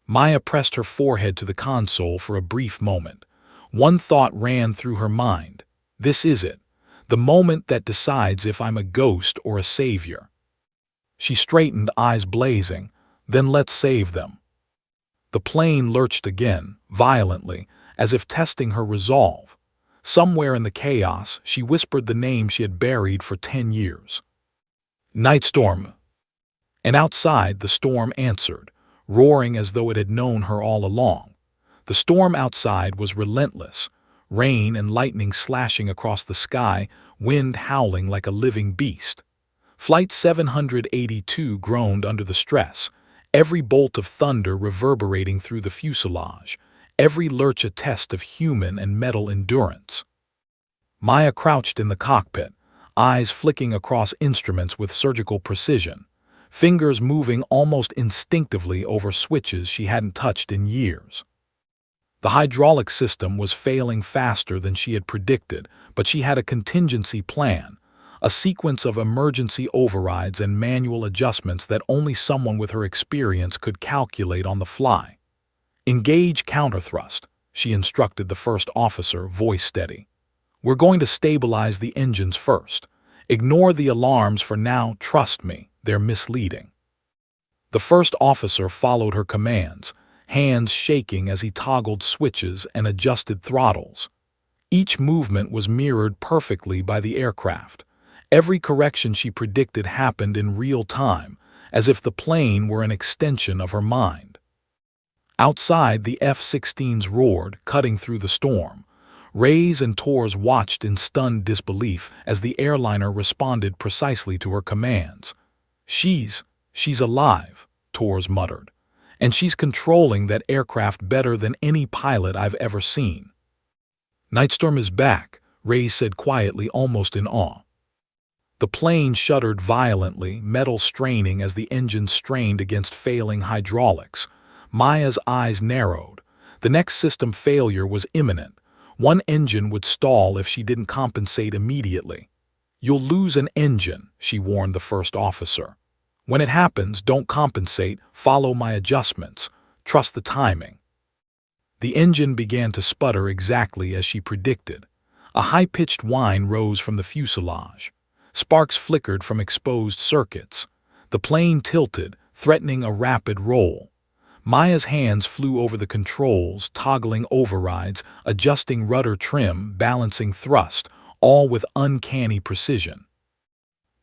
[SPEAKER 1] Maya pressed her forehead to the console for a brief moment. One thought ran through her mind. This is it. The moment that decides if I'm a ghost or a savior. She straightened, eyes blazing. Then let's save them. The plane lurched again, violently, as if testing her resolve. Somewhere in the chaos, she whispered the name she had buried for 10 years. Nightstorm. And outside, the storm answered, roaring as though it had known her all along. The storm outside was relentless, rain and lightning slashing across the sky, wind howling like a living beast. Flight 782 groaned under the stress, every bolt of thunder reverberating through the fuselage, every lurch a test of human and metal endurance. Maya crouched in the cockpit, eyes flicking across instruments with surgical precision, fingers moving almost instinctively over switches she hadn't touched in years. The hydraulic system was failing faster than she had predicted, but she had a contingency plan, a sequence of emergency overrides and manual adjustments that only someone with her experience could calculate on the fly. Engage counterthrust, she instructed the first officer, voice steady. We're going to stabilize the engines first. Ignore the alarms for now, trust me, they're misleading. The first officer followed her commands, hands shaking as he toggled switches and adjusted throttles. Each movement was mirrored perfectly by the aircraft. Every correction she predicted happened in real time, as if the plane were an extension of her mind. Outside, the F-16s roared, cutting through the storm. Reyes and Torres watched in stunned disbelief as the airliner responded precisely to her commands. She's alive," Torres muttered. "And she's controlling that aircraft better than any pilot I've ever seen." "Nightstorm is back," Reyes said quietly, almost in awe. The plane shuddered violently, metal straining as the engine strained against failing hydraulics. Maya's eyes narrowed. The next system failure was imminent. One engine would stall if she didn't compensate immediately. "You'll lose an engine," she warned the first officer. "When it happens, don't compensate, follow my adjustments. Trust the timing." The engine began to sputter exactly as she predicted. A high-pitched whine rose from the fuselage. Sparks flickered from exposed circuits. The plane tilted, threatening a rapid roll. Maya's hands flew over the controls, toggling overrides, adjusting rudder trim, balancing thrust, all with uncanny precision.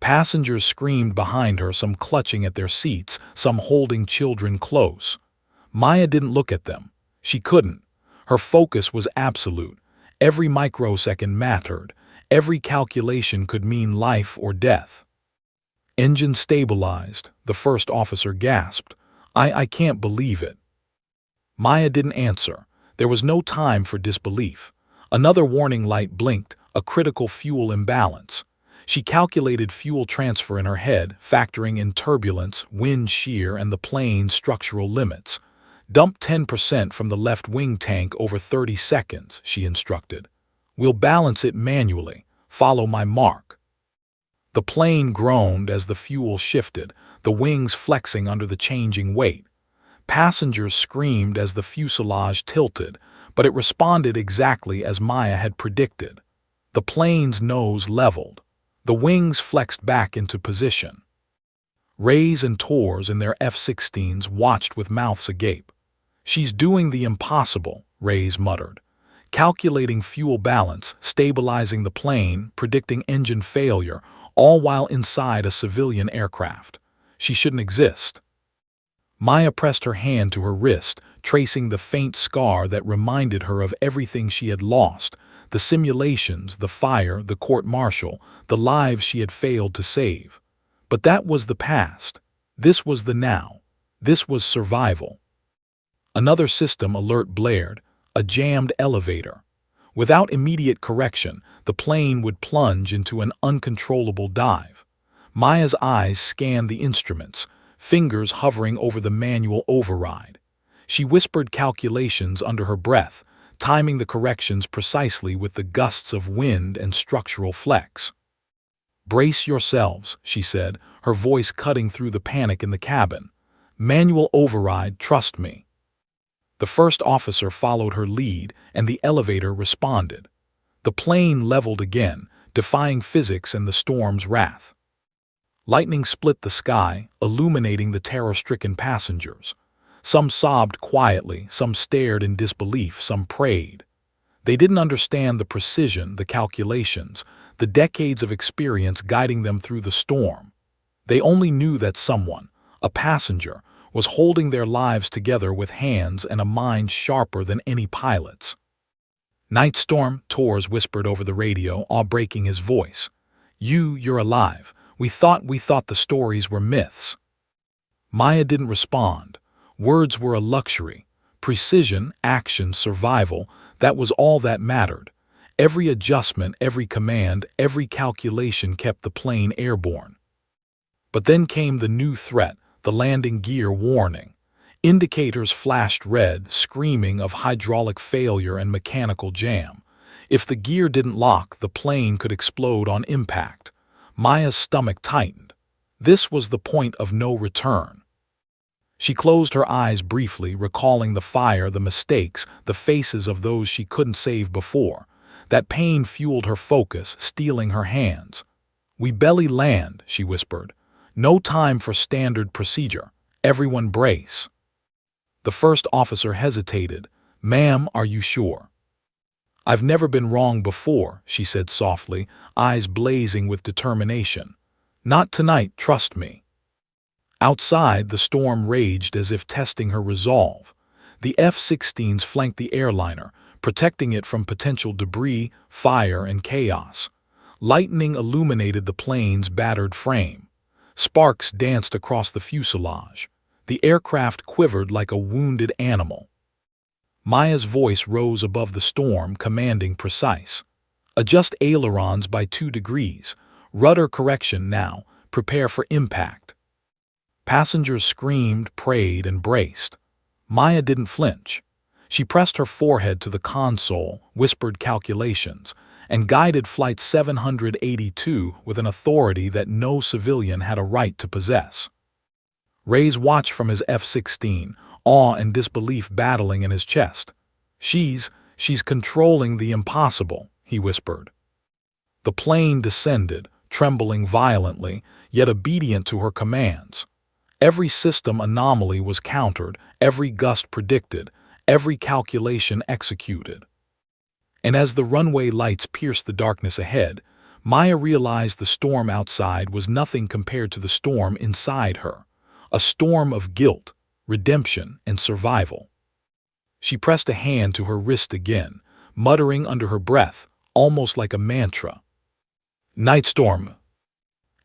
[SPEAKER 1] Passengers screamed behind her, some clutching at their seats, some holding children close. Maya didn't look at them. She couldn't. Her focus was absolute. Every microsecond mattered. Every calculation could mean life or death. "Engine stabilized," the first officer gasped. I can't believe it." Maya didn't answer. There was no time for disbelief. Another warning light blinked, a critical fuel imbalance. She calculated fuel transfer in her head, factoring in turbulence, wind shear, and the plane's structural limits. "Dump 10% from the left wing tank over 30 seconds, she instructed. "We'll balance it manually. Follow my mark." The plane groaned as the fuel shifted, the wings flexing under the changing weight. Passengers screamed as the fuselage tilted, but it responded exactly as Maya had predicted. The plane's nose leveled. The wings flexed back into position. Reyes and Torres in their F-16s watched with mouths agape. "She's doing the impossible," Reyes muttered. "Calculating fuel balance, stabilizing the plane, predicting engine failure, all while inside a civilian aircraft. She shouldn't exist." Maya pressed her hand to her wrist, tracing the faint scar that reminded her of everything she had lost: the simulations, the fire, the court-martial, the lives she had failed to save. But that was the past. This was the now. This was survival. Another system alert blared, a jammed elevator. Without immediate correction, the plane would plunge into an uncontrollable dive. Maya's eyes scanned the instruments, fingers hovering over the manual override. She whispered calculations under her breath, timing the corrections precisely with the gusts of wind and structural flex. "Brace yourselves," she said, her voice cutting through the panic in the cabin. "Manual override, trust me." The first officer followed her lead, and the elevator responded. The plane leveled again, defying physics and the storm's wrath. Lightning split the sky, illuminating the terror-stricken passengers. Some sobbed quietly, some stared in disbelief, some prayed. They didn't understand the precision, the calculations, the decades of experience guiding them through the storm. They only knew that someone, a passenger, was holding their lives together with hands and a mind sharper than any pilot's. "Nightstorm," Torres whispered over the radio, awe breaking his voice. You're alive. We thought the stories were myths." Maya didn't respond. Words were a luxury. Precision, action, survival, that was all that mattered. Every adjustment, every command, every calculation kept the plane airborne. But then came the new threat, the landing gear warning. Indicators flashed red, screaming of hydraulic failure and mechanical jam. If the gear didn't lock, the plane could explode on impact. Maya's stomach tightened. This was the point of no return. She closed her eyes briefly, recalling the fire, the mistakes, the faces of those she couldn't save before. That pain fueled her focus, steeling her hands. "We belly land," she whispered. "No time for standard procedure. Everyone brace." The first officer hesitated. "Ma'am, are you sure?" "I've never been wrong before," she said softly, eyes blazing with determination. "Not tonight, trust me." Outside, the storm raged as if testing her resolve. The F-16s flanked the airliner, protecting it from potential debris, fire, and chaos. Lightning illuminated the plane's battered frame. Sparks danced across the fuselage. The aircraft quivered like a wounded animal. Maya's voice rose above the storm, commanding precise. "Adjust ailerons by 2 degrees. Rudder correction now. Prepare for impact." Passengers screamed, prayed, and braced. Maya didn't flinch. She pressed her forehead to the console, whispered calculations, and guided Flight 782 with an authority that no civilian had a right to possess. Ray's watched from his F-16, awe and disbelief battling in his chest. She's controlling the impossible," he whispered. The plane descended, trembling violently, yet obedient to her commands. Every system anomaly was countered, every gust predicted, every calculation executed. And as the runway lights pierced the darkness ahead, Maya realized the storm outside was nothing compared to the storm inside her, a storm of guilt, redemption, and survival. She pressed a hand to her wrist again, muttering under her breath, almost like a mantra. "Nightstorm."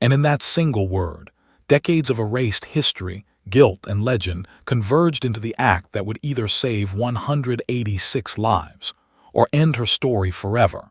[SPEAKER 1] And in that single word, decades of erased history, guilt, and legend converged into the act that would either save 186 lives or end her story forever.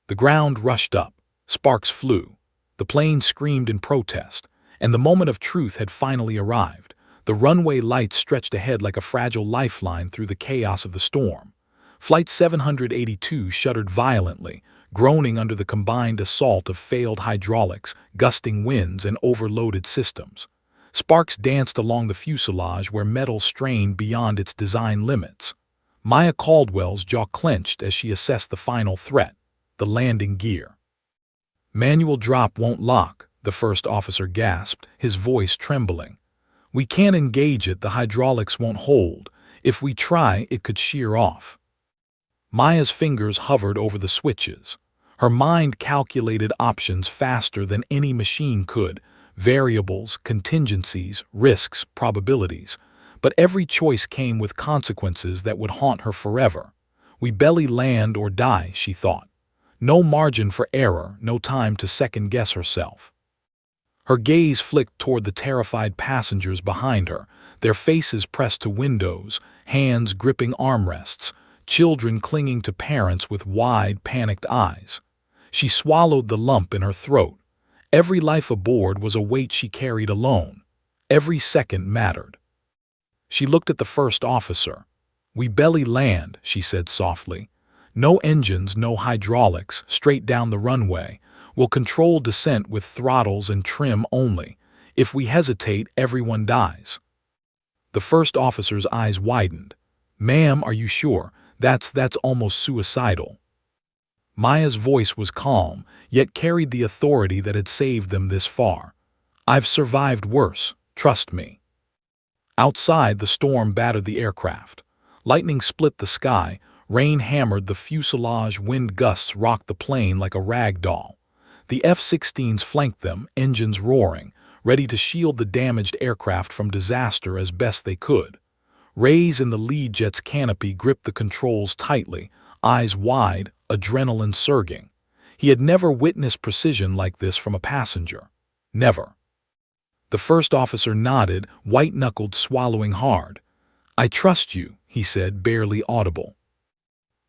[SPEAKER 1] The ground rushed up, sparks flew, the plane screamed in protest, and the moment of truth had finally arrived. The runway lights stretched ahead like a fragile lifeline through the chaos of the storm. Flight 782 shuddered violently, groaning under the combined assault of failed hydraulics, gusting winds, and overloaded systems. Sparks danced along the fuselage where metal strained beyond its design limits. Maya Caldwell's jaw clenched as she assessed the final threat, the landing gear. "Manual drop won't lock," the first officer gasped, his voice trembling. "We can't engage it, the hydraulics won't hold. If we try, it could shear off." Maya's fingers hovered over the switches. Her mind calculated options faster than any machine could, variables, contingencies, risks, probabilities. But every choice came with consequences that would haunt her forever. "We belly land or die," she thought. No margin for error, no time to second-guess herself. Her gaze flicked toward the terrified passengers behind her, their faces pressed to windows, hands gripping armrests, children clinging to parents with wide, panicked eyes. She swallowed the lump in her throat. Every life aboard was a weight she carried alone. Every second mattered. She looked at the first officer. "We belly land," she said softly. "No engines, no hydraulics, straight down the runway. We'll control descent with throttles and trim only. If we hesitate, everyone dies." The first officer's eyes widened. "Ma'am, are you sure? That's almost suicidal." Maya's voice was calm, yet carried the authority that had saved them this far. "I've survived worse, trust me." Outside, the storm battered the aircraft. Lightning split the sky, rain hammered the fuselage, wind gusts rocked the plane like a rag doll. The F-16s flanked them, engines roaring, ready to shield the damaged aircraft from disaster as best they could. Rays in the lead jet's canopy gripped the controls tightly, eyes wide, adrenaline surging. He had never witnessed precision like this from a passenger. Never. The first officer nodded, white-knuckled, swallowing hard. "I trust you," he said, barely audible.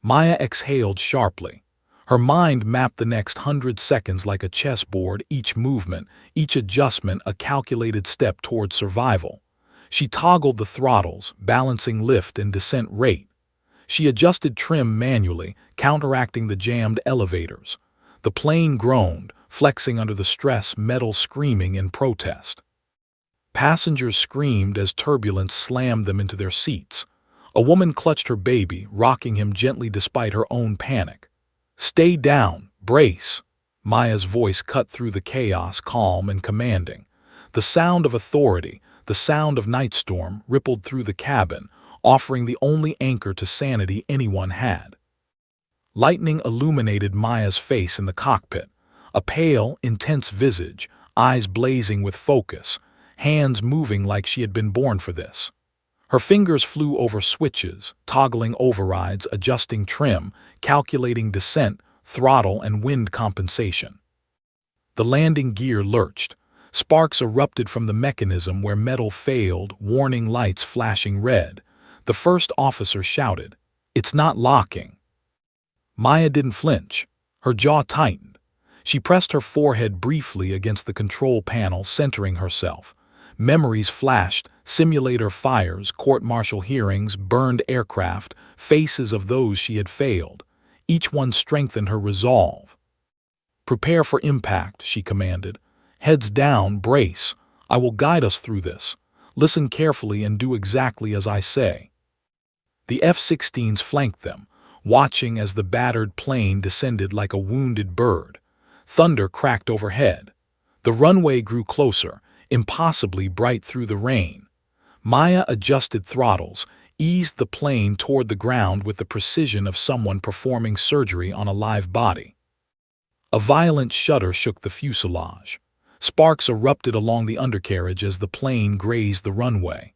[SPEAKER 1] Maya exhaled sharply. Her mind mapped the next 100 seconds like a chessboard, each movement, each adjustment a calculated step toward survival. She toggled the throttles, balancing lift and descent rate. She adjusted trim manually, counteracting the jammed elevators. The plane groaned, flexing under the stress, metal screaming in protest. Passengers screamed as turbulence slammed them into their seats. A woman clutched her baby, rocking him gently despite her own panic. "Stay down, brace." Maya's voice cut through the chaos, calm and commanding. The sound of authority, The sound of Nightstorm rippled through the cabin, offering the only anchor to sanity anyone had. Lightning illuminated Maya's face in the cockpit, a pale, intense visage, eyes blazing with focus, hands moving like she had been born for this. Her fingers flew over switches, toggling overrides, adjusting trim, calculating descent, throttle, and wind compensation. The landing gear lurched. Sparks erupted from the mechanism where metal failed, warning lights flashing red. The first officer shouted, "It's not locking." Maya didn't flinch. Her jaw tightened. She pressed her forehead briefly against the control panel, centering herself. Memories flashed, simulator fires, court-martial hearings, burned aircraft, faces of those she had failed. Each one strengthened her resolve. "Prepare for impact," she commanded. "Heads down, brace. I will guide us through this. Listen carefully and do exactly as I say." The F-16s flanked them, watching as the battered plane descended like a wounded bird. Thunder cracked overhead. The runway grew closer, impossibly bright through the rain. Maya adjusted throttles, eased the plane toward the ground with the precision of someone performing surgery on a live body. A violent shudder shook the fuselage. Sparks erupted along the undercarriage as the plane grazed the runway.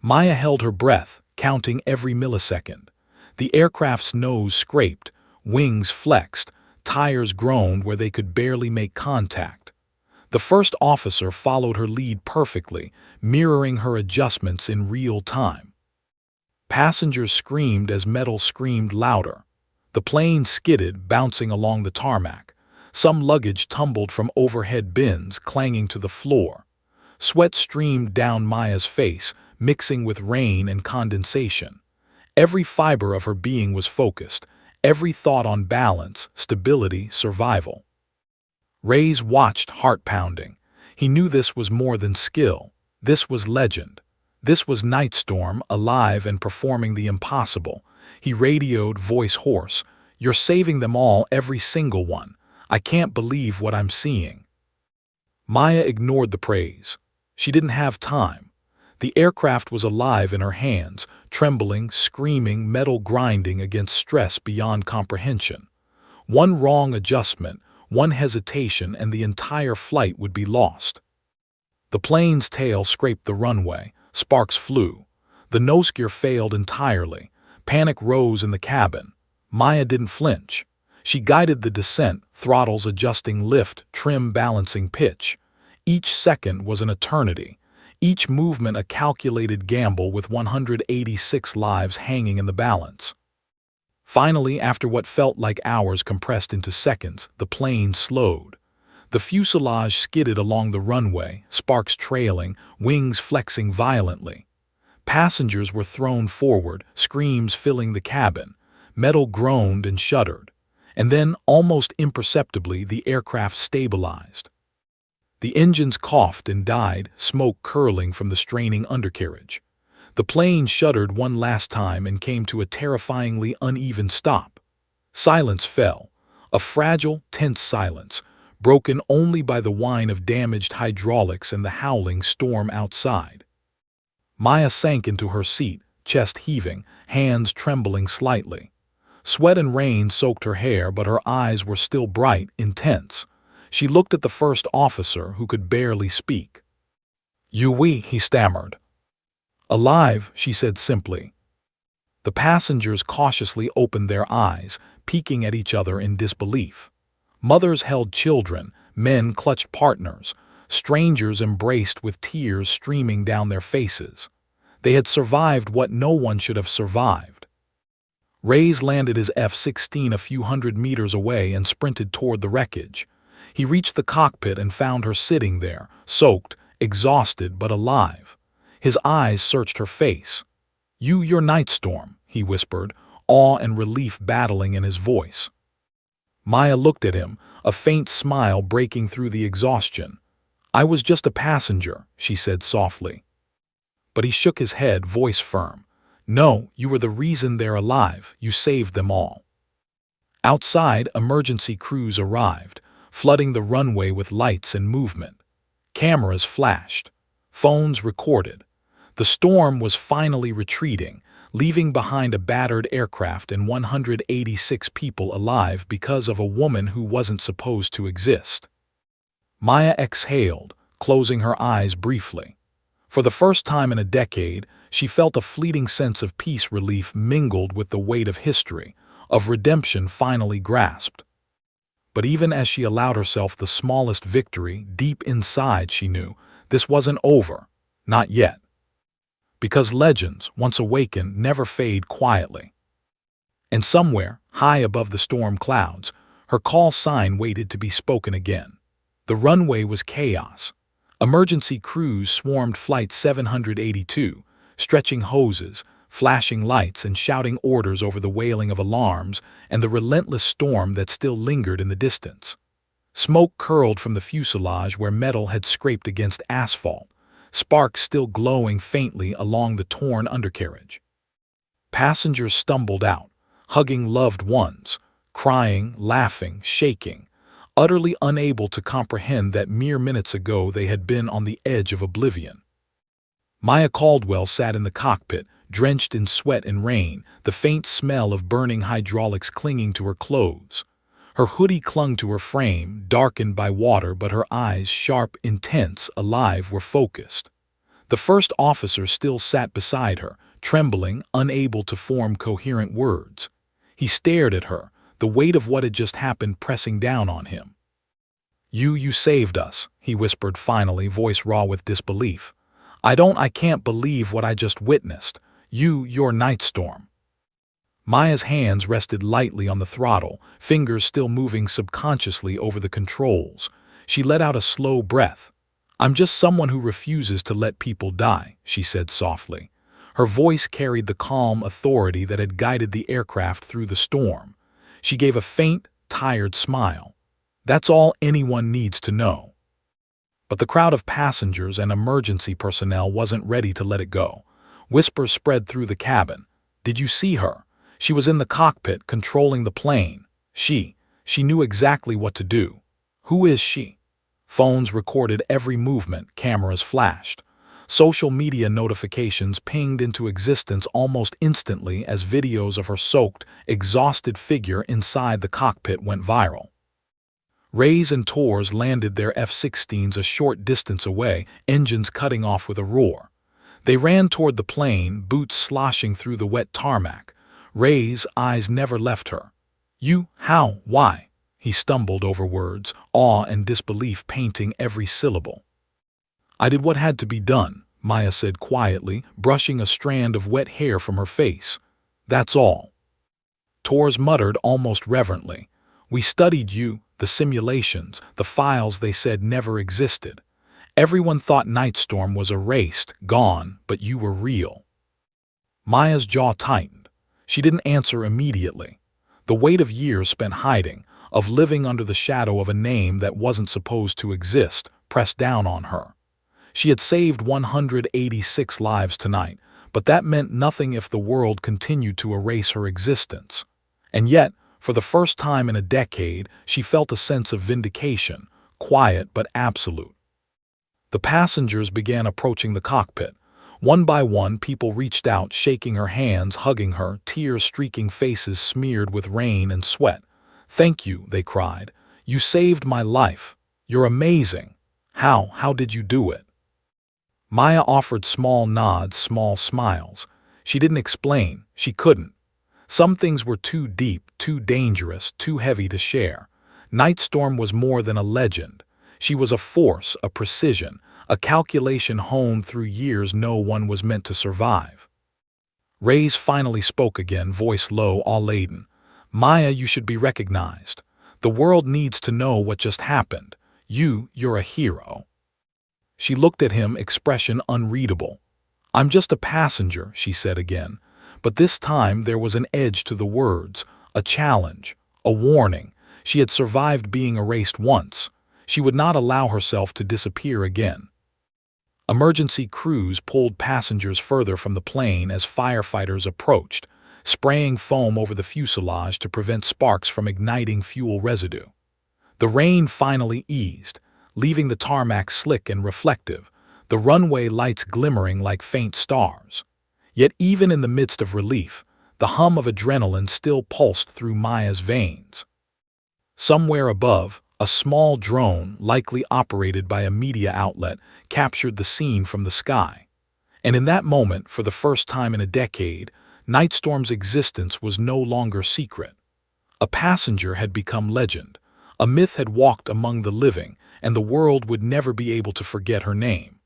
[SPEAKER 1] Maya held her breath, counting every millisecond. The aircraft's nose scraped, wings flexed, tires groaned where they could barely make contact. The first officer followed her lead perfectly, mirroring her adjustments in real time. Passengers screamed as metal screamed louder. The plane skidded, bouncing along the tarmac. Some luggage tumbled from overhead bins, clanging to the floor. Sweat streamed down Maya's face, mixing with rain and condensation. Every fiber of her being was focused, every thought on balance, stability, survival. Reyes watched, heart pounding. He knew this was more than skill. This was legend. This was Nightstorm, alive and performing the impossible. He radioed, voice hoarse, "You're saving them all, every single one. I can't believe what I'm seeing." Maya ignored the praise. She didn't have time. The aircraft was alive in her hands, trembling, screaming, metal grinding against stress beyond comprehension. One wrong adjustment, one hesitation, and the entire flight would be lost. The plane's tail scraped the runway. Sparks flew. The nose gear failed entirely. Panic rose in the cabin. Maya didn't flinch. She guided the descent, throttles adjusting lift, trim balancing pitch. Each second was an eternity. Each movement a calculated gamble with 186 lives hanging in the balance. Finally, after what felt like hours compressed into seconds, the plane slowed. The fuselage skidded along the runway, sparks trailing, wings flexing violently. Passengers were thrown forward, screams filling the cabin. Metal groaned and shuddered. And then, almost imperceptibly, the aircraft stabilized. The engines coughed and died, smoke curling from the straining undercarriage. The plane shuddered one last time and came to a terrifyingly uneven stop. Silence fell, a fragile, tense silence, broken only by the whine of damaged hydraulics and the howling storm outside. Maya sank into her seat, chest heaving, hands trembling slightly. Sweat and rain soaked her hair, but her eyes were still bright, intense. She looked at the first officer, who could barely speak. "Oui," he stammered. "Alive," she said simply. The passengers cautiously opened their eyes, peeking at each other in disbelief. Mothers held children, men clutched partners, strangers embraced with tears streaming down their faces. They had survived what no one should have survived. Reyes landed his F-16 a few hundred meters away and sprinted toward the wreckage. He reached the cockpit and found her sitting there, soaked, exhausted but alive. His eyes searched her face. "You're Nightstorm," he whispered, awe and relief battling in his voice. Maya looked at him, a faint smile breaking through the exhaustion. "I was just a passenger," she said softly. But he shook his head, voice firm. "No, you were the reason they're alive. You saved them all." Outside, emergency crews arrived, flooding the runway with lights and movement. Cameras flashed. Phones recorded. The storm was finally retreating, leaving behind a battered aircraft and 186 people alive because of a woman who wasn't supposed to exist. Maya exhaled, closing her eyes briefly. For the first time in a decade, she felt a fleeting sense of peace relief mingled with the weight of history, of redemption finally grasped. But even as she allowed herself the smallest victory, deep inside she knew this wasn't over, not yet. Because legends, once awakened, never fade quietly. And somewhere, high above the storm clouds, her call sign waited to be spoken again. The runway was chaos. Emergency crews swarmed Flight 782, stretching hoses, flashing lights and shouting orders over the wailing of alarms and the relentless storm that still lingered in the distance. Smoke curled from the fuselage where metal had scraped against asphalt, sparks still glowing faintly along the torn undercarriage. Passengers stumbled out, hugging loved ones, crying, laughing, shaking, utterly unable to comprehend that mere minutes ago they had been on the edge of oblivion. Maya Caldwell sat in the cockpit, drenched in sweat and rain, the faint smell of burning hydraulics clinging to her clothes. Her hoodie clung to her frame, darkened by water, but her eyes, sharp, intense, alive, were focused. The first officer still sat beside her, trembling, unable to form coherent words. He stared at her, the weight of what had just happened pressing down on him. You saved us," he whispered finally, voice raw with disbelief. I can't believe what I just witnessed. You're Nightstorm." Maya's hands rested lightly on the throttle, fingers still moving subconsciously over the controls. She let out a slow breath. "I'm just someone who refuses to let people die," she said softly. Her voice carried the calm authority that had guided the aircraft through the storm. She gave a faint, tired smile. "That's all anyone needs to know." But the crowd of passengers and emergency personnel wasn't ready to let it go. Whispers spread through the cabin. "Did you see her? She was in the cockpit, controlling the plane. She knew exactly what to do. Who is she?" Phones recorded every movement, cameras flashed. Social media notifications pinged into existence almost instantly as videos of her soaked, exhausted figure inside the cockpit went viral. Rays and Tors landed their F-16s a short distance away, engines cutting off with a roar. They ran toward the plane, boots sloshing through the wet tarmac. Ray's eyes never left her. How, why?" He stumbled over words, awe and disbelief painting every syllable. "I did what had to be done," Maya said quietly, brushing a strand of wet hair from her face. "That's all." Tors muttered almost reverently. "We studied you, the simulations, the files they said never existed. Everyone thought Nightstorm was erased, gone, but you were real." Maya's jaw tightened. She didn't answer immediately. The weight of years spent hiding, of living under the shadow of a name that wasn't supposed to exist, pressed down on her. She had saved 186 lives tonight, but that meant nothing if the world continued to erase her existence. And yet, for the first time in a decade, she felt a sense of vindication, quiet but absolute. The passengers began approaching the cockpit. One by one, people reached out, shaking her hands, hugging her, tear-streaking faces smeared with rain and sweat. "Thank you," they cried. "You saved my life. You're amazing. How did you do it?" Maya offered small nods, small smiles. She didn't explain. She couldn't. Some things were too deep, too dangerous, too heavy to share. Nightstorm was more than a legend. She was a force, a precision, a calculation honed through years no one was meant to survive. Ray's finally spoke again, voice low, awe-laden. "Maya, you should be recognized. The world needs to know what just happened. You're a hero." She looked at him, expression unreadable. "I'm just a passenger," she said again. But this time there was an edge to the words, a challenge, a warning. She had survived being erased once. She would not allow herself to disappear again. Emergency crews pulled passengers further from the plane as firefighters approached, spraying foam over the fuselage to prevent sparks from igniting fuel residue. The rain finally eased, leaving the tarmac slick and reflective. the runway lights glimmering like faint stars. Yet even in the midst of relief, the hum of adrenaline still pulsed through Maya's veins. Somewhere above, a small drone, likely operated by a media outlet, captured the scene from the sky. And in that moment, for the first time in a decade, Nightstorm's existence was no longer secret. A passenger had become legend. A myth had walked among the living, and the world would never be able to forget her name.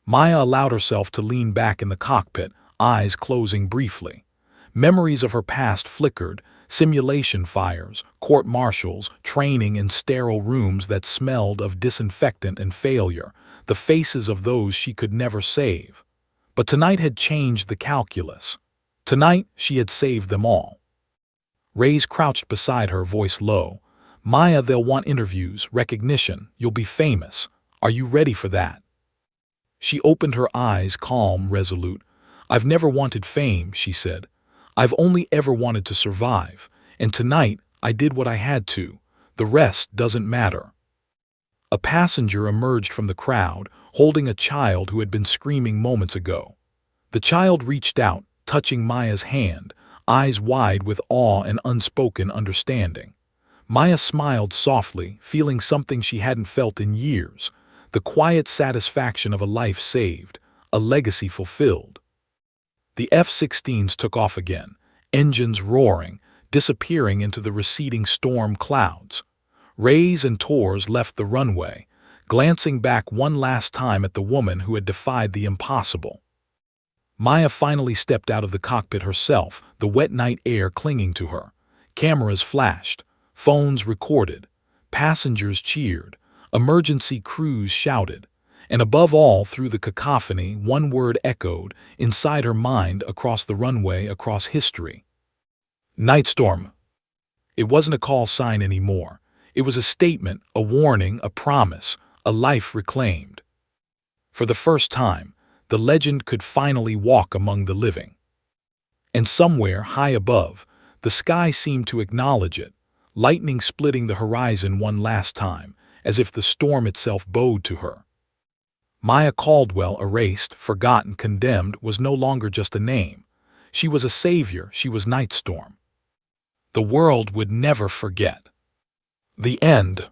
[SPEAKER 1] Maya allowed herself to lean back in the cockpit, eyes closing briefly. Memories of her past flickered: simulation fires, court-martials, training in sterile rooms that smelled of disinfectant and failure, the faces of those she could never save. But tonight had changed the calculus. Tonight, she had saved them all. Ray's crouched beside her, voice low. "Maya, they'll want interviews, recognition. You'll be famous. Are you ready for that?" She opened her eyes, calm, resolute. "I've never wanted fame," she said. "I've only ever wanted to survive. And tonight, I did what I had to. The rest doesn't matter." A passenger emerged from the crowd, holding a child who had been screaming moments ago. The child reached out, touching Maya's hand, eyes wide with awe and unspoken understanding. Maya smiled softly, feeling something she hadn't felt in years: the quiet satisfaction of a life saved, a legacy fulfilled. The F-16s took off again, engines roaring, disappearing into the receding storm clouds. Rays and Tors left the runway, glancing back one last time at the woman who had defied the impossible. Maya finally stepped out of the cockpit herself, the wet night air clinging to her. Cameras flashed, phones recorded, passengers cheered, emergency crews shouted, and above all, through the cacophony, one word echoed inside her mind, across the runway, across history: Nightstorm. It wasn't a call sign anymore. It was a statement, a warning, a promise, a life reclaimed. For the first time, the legend could finally walk among the living. And somewhere, high above, the sky seemed to acknowledge it, lightning splitting the horizon one last time, as if the storm itself bowed to her. Maya Caldwell, erased, forgotten, condemned, was no longer just a name. She was a savior. She was Nightstorm. The world would never forget. The end.